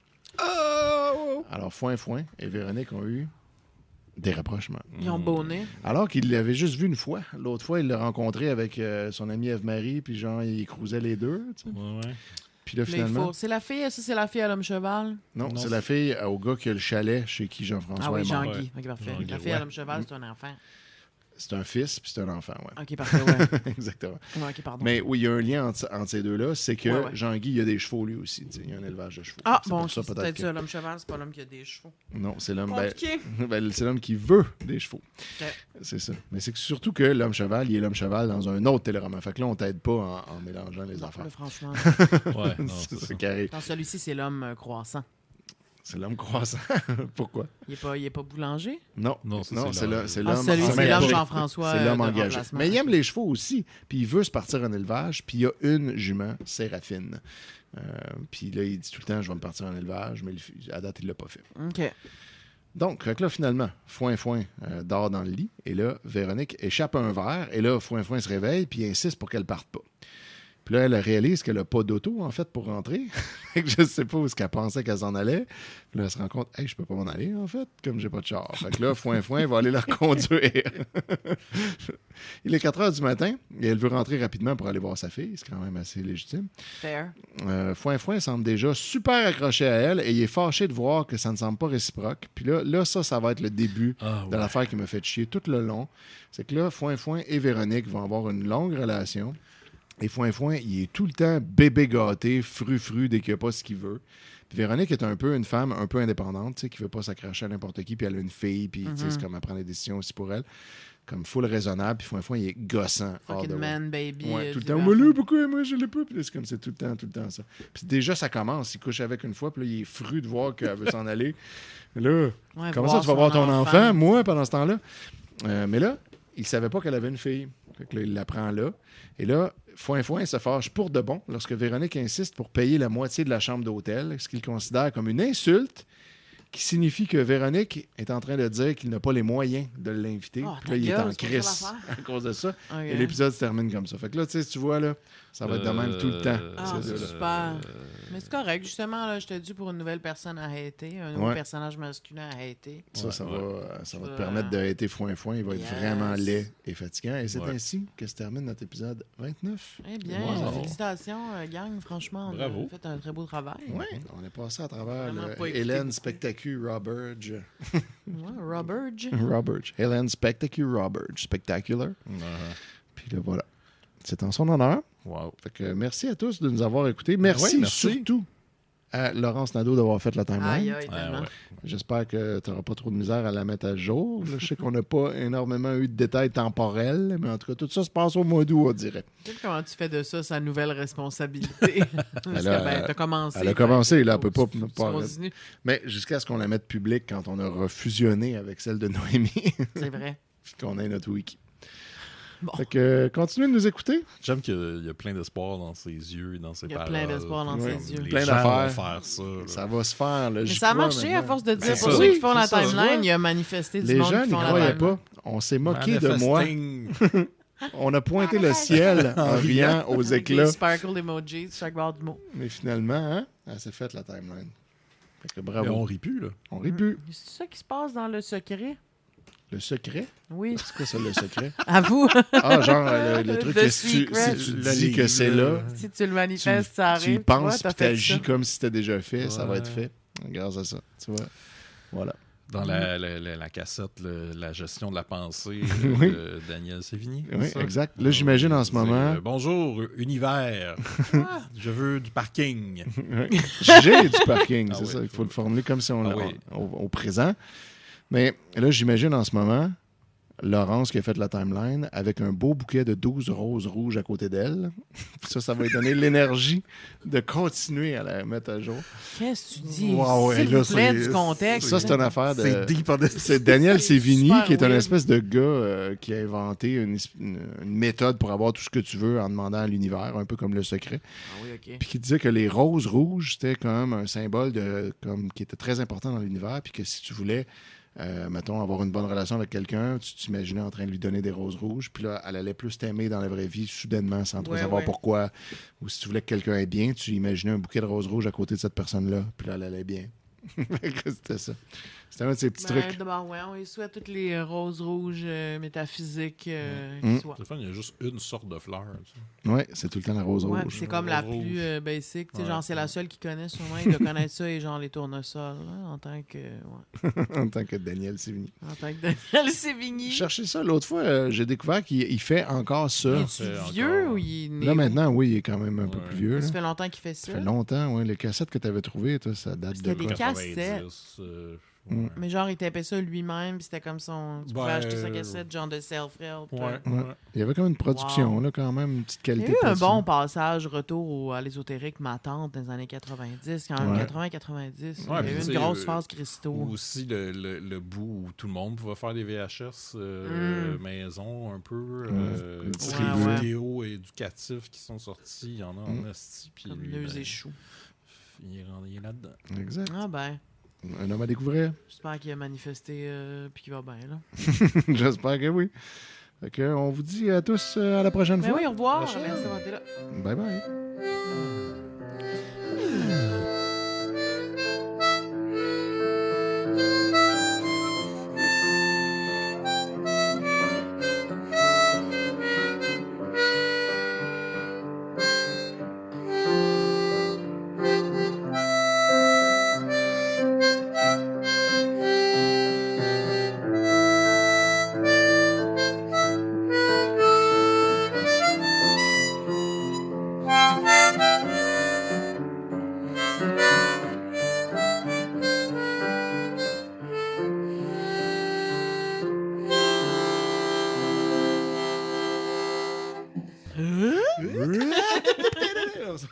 Alors, Foin Foin et Véronique ont eu des rapprochements. Ils ont beau nez. Alors qu'il l'avait juste vu une fois. L'autre fois, il l'a rencontré avec son amie Ève-Marie, puis genre, ils cruisaient les deux. Tu sais. Ouais. Puis là, Mais il finalement... faut. C'est la fille, ça, c'est la fille à l'homme cheval. Non, Non, c'est c'est- la fille au gars qui a le chalet chez qui Jean-François Ah oui, est mort. Jean-Guy. Ok, parfait. Jean-Guy, La fille à ouais. l'homme cheval, c'est un enfant. C'est un fils puis c'est un enfant, ouais. OK, parfait, ouais. Exactement. Ouais, OK, pardon. Mais oui, il y a un lien entre ces deux-là, c'est que Ouais. Jean-Guy, il y a des chevaux lui aussi. Il y a un élevage de chevaux. Ah, C'est bon, pour ça, c'est peut-être peut-être que- ça. L'homme cheval, c'est pas l'homme qui a des chevaux. Non, c'est l'homme. Compliqué. C'est l'homme qui veut des chevaux. OK. C'est ça. Mais c'est que surtout que l'homme cheval, il est l'homme cheval dans un autre téléroman. Fait que là, on t'aide pas en mélangeant les Non, affaires. là, franchement. Ouais, non, C'est c'est ça ça. qui arrive. Dans celui-ci, c'est l'homme croissant. C'est l'homme croissant. Pourquoi? Il est pas boulanger? Non, Non, ça, non, c'est c'est l'homme. c'est Ah, l'homme. celui, en c'est l'homme engagé. Jean-François. C'est l'homme de engagé. remplacement. Mais il aime les chevaux aussi. Puis il veut se partir en élevage. Puis il y a une jument, Séraphine. Puis là, il dit tout le temps, je vais me partir en élevage. Mais à date, il l'a pas fait. OK. Donc, fait que là, finalement, Foin dort dans le lit. Et là, Véronique échappe un verre. Et là, Foin se réveille. Puis il insiste pour qu'elle parte pas. Puis là, elle réalise qu'elle n'a pas d'auto, en fait, pour rentrer. Fait que je sais pas où est-ce qu'elle pensait qu'elle s'en allait. Puis là, elle se rend compte, hey, je peux pas m'en aller, en fait, comme j'ai pas de char. Fait que là, Foin va aller la reconduire. Il est 4 heures du matin et elle veut rentrer rapidement pour aller voir sa fille. C'est quand même assez légitime. Fair. Foin semble déjà super accroché à elle et il est fâché de voir que ça ne semble pas réciproque. Puis là, ça va être le début Ah, de ouais. l'affaire qui me fait chier tout le long. C'est que là, Foin et Véronique vont avoir une longue relation. Et Foin, il est tout le temps bébé gâté, fru dès qu'il n'y a pas ce qu'il veut. Puis Véronique est un peu une femme un peu indépendante, tu sais, qui ne veut pas s'accrocher à n'importe qui, puis elle a une fille, puis tu sais, c'est comme elle prend des décisions aussi pour elle. Comme full raisonnable, puis Foin, il est gossant. all the Fucking way. man, baby. Ouais, tout le du temps. vent. Mais là, pourquoi moi je l'ai pas? Puis là, c'est comme c'est tout le temps ça. Puis déjà, ça commence. Il couche avec une fois, puis là, il est fru de voir qu'elle veut s'en aller. Mais là, Ouais, comment ça, tu vas son voir ton enfant, moi, pendant ce temps-là? Mais là, il savait pas qu'elle avait une fille. Fait que là, il la prend là. Et là, Foin se fâche pour de bon lorsque Véronique insiste pour payer la moitié de la chambre d'hôtel, ce qu'il considère comme une insulte qui signifie que Véronique est en train de dire qu'il n'a pas les moyens de l'inviter. Oh, Puis là, il est ta en gueule, c'est pas crise ça l'affaire. à cause de ça. Ok. Et l'épisode se termine comme ça. Fait que là, tu sais, tu vois, là, ça va être de même tout le temps. Ah, ces c'est deux-là. super. Mais c'est correct, justement, là, je te dis pour une nouvelle personne à hater, un nouveau Ouais. personnage masculin à hater. Ça, Ouais, ça ouais. va te permettre de hater Foin. Il va être Yes. vraiment laid et fatigant. Et c'est Ouais. ainsi que se termine notre épisode 29. Eh bien, Wow. félicitations, gang. Franchement, on Bravo. a fait un très beau travail. Oui, on est passé à travers Vraiment le pas écouté Hélène beaucoup. Spectacu Roberge. Ouais, Roberge. Roberge. Hélène Spectacu Roberge. Spectacular. Puis là, voilà. C'est en son honneur. Wow. Fait que merci à tous de nous avoir écoutés. Merci, Ouais, merci. surtout à Laurence Nadeau d'avoir fait la timeline. Aïe, aïe, Ouais, tellement. ouais. J'espère que tu n'auras pas trop de misère à la mettre à jour. Là, je sais qu'on n'a pas énormément eu de détails temporels, mais en tout cas, tout ça se passe au mois d'août, on dirait. Tu sais comment tu fais de ça sa nouvelle responsabilité? Parce Elle a- que, ben, t'as commencé. elle a commencé, là, elle peut pas- tu pas- continues. Mais jusqu'à ce qu'on la mette publique quand on aura fusionné avec celle de Noémie, C'est vrai. puis qu'on ait notre wiki. Bon. Fait que continuez de nous écouter. J'aime qu'il y a plein d'espoir dans ses yeux et dans ses Il y a paroles. plein d'espoir dans Ouais. ses yeux. Les Plein gens d'affaires. vont faire ça. là. Ça va se faire. Là, Mais j'y ça a crois marché à maintenant. force de dire Ben, pour ça. ceux qui font la c'est ça, timeline, ouais. il y a manifesté du Les monde gens qui n'y font la croyaient timeline. pas. On s'est moqué de moi. Manifesting. On a pointé le ciel en riant aux Avec des éclats. sparkle emojis sur chaque barre du mot. Mais finalement, hein, elle s'est faite la timeline. Fait que Mais bravo. on rit plus, là. On rit plus. C'est ça qui se passe dans le secret? Le secret? Oui. C'est quoi ça, le secret? À vous. Ah, genre le truc The que si secret. tu Le dis que livre, c'est là. là, Si tu le manifestes, ça tu y arrive. penses tu vois, puis t'as fait t'agis ça. comme si c'était déjà fait, ça va Ouais. être fait. Grâce à ça, tu vois. Voilà. Dans la cassette, la gestion de la pensée Oui. de Daniel Sévigny. Oui, ça? exact. Là, j'imagine en ce C'est, moment, bonjour, univers. Je veux du parking. j'ai du parking, Ah c'est oui. ça. Il faut le formuler comme si on Ah l'a oui. au présent. Mais là, j'imagine en ce moment Laurence qui a fait la timeline avec un beau bouquet de 12 roses rouges à côté d'elle. Ça va lui donner l'énergie de continuer à la mettre à jour. Qu'est-ce que tu dis? Wow, ouais, S'il là, vous plaît, c'est- du contexte. Ça, c'est une affaire de... C'est deep en C'est Daniel Sévigny, Super qui est un weird. espèce de gars qui a inventé une méthode pour avoir tout ce que tu veux en demandant à l'univers, un peu comme le secret. Ah oui, OK. Puis qui disait que les roses rouges, c'était comme un symbole qui était très important dans l'univers, puis que si tu voulais, mettons, avoir une bonne relation avec quelqu'un, tu t'imaginais en train de lui donner des roses rouges, puis là, elle allait plus t'aimer dans la vraie vie, soudainement, sans trop Ouais, savoir ouais. pourquoi. Ou si tu voulais que quelqu'un aille bien, tu imaginais un bouquet de roses rouges à côté de cette personne-là, puis là, elle allait bien. Fait que c'était ça. C'était un de ces petits trucs. D'abord, ouais, on y souhaite toutes les roses rouges métaphysiques Mm. qui soient. C'est le fun, il y a juste une sorte de fleur. Ouais, c'est tout le temps la rose Ouais, rouge. c'est comme la Rose plus rouge. basic. Tu sais, Ouais. genre, c'est la seule qui connaît sûrement. Il doit connaître ça et genre les tournesols, là, en tant que... Ouais, En tant que Daniel Sévigny. en tant que Daniel Sévigny. Je cherchais ça l'autre fois. J'ai découvert qu'il fait encore ça. Il C'est est-tu vieux encore- ou il est né? Là, maintenant, oui, il est quand même un peu Ouais. plus vieux. Là. Ça fait longtemps qu'il fait Ça ça. fait longtemps, oui. Les cassettes que tu avais trouvées, toi, ça date C'était de des quoi? cassettes. 90, Mm. ouais. Mais genre, il tapait ça lui-même, puis c'était comme son... Tu pouvais Ben, acheter sa cassette, genre de self-help. Ouais, Ouais. ouais. Il y avait comme une production, Wow. là, quand même, une petite Il y qualité a eu de un production. bon passage, retour à l'ésotérique, ma tante, dans les années 90, quand même Ouais. 80-90. Ouais, Il y a eu puis une tu sais, grosse phase Christo. Ou aussi le bout où tout le monde pouvait faire des VHS maison, un peu. Ouais, Des distribués. vidéos éducatifs qui sont sortis. Il y en a en esti. Puis Comme lui, Neus ben, et Choux. il est là-dedans. Exact. Ah ben, Un homme à découvrir. j'espère qu'il a manifesté puis qu'il va bien, là. J'espère que oui. Fait que, on vous dit à tous à la prochaine Mais fois. oui, au revoir. Prochaine. Merci d'avoir été là. Bye bye.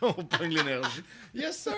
On pogne l'énergie. Yes, sir!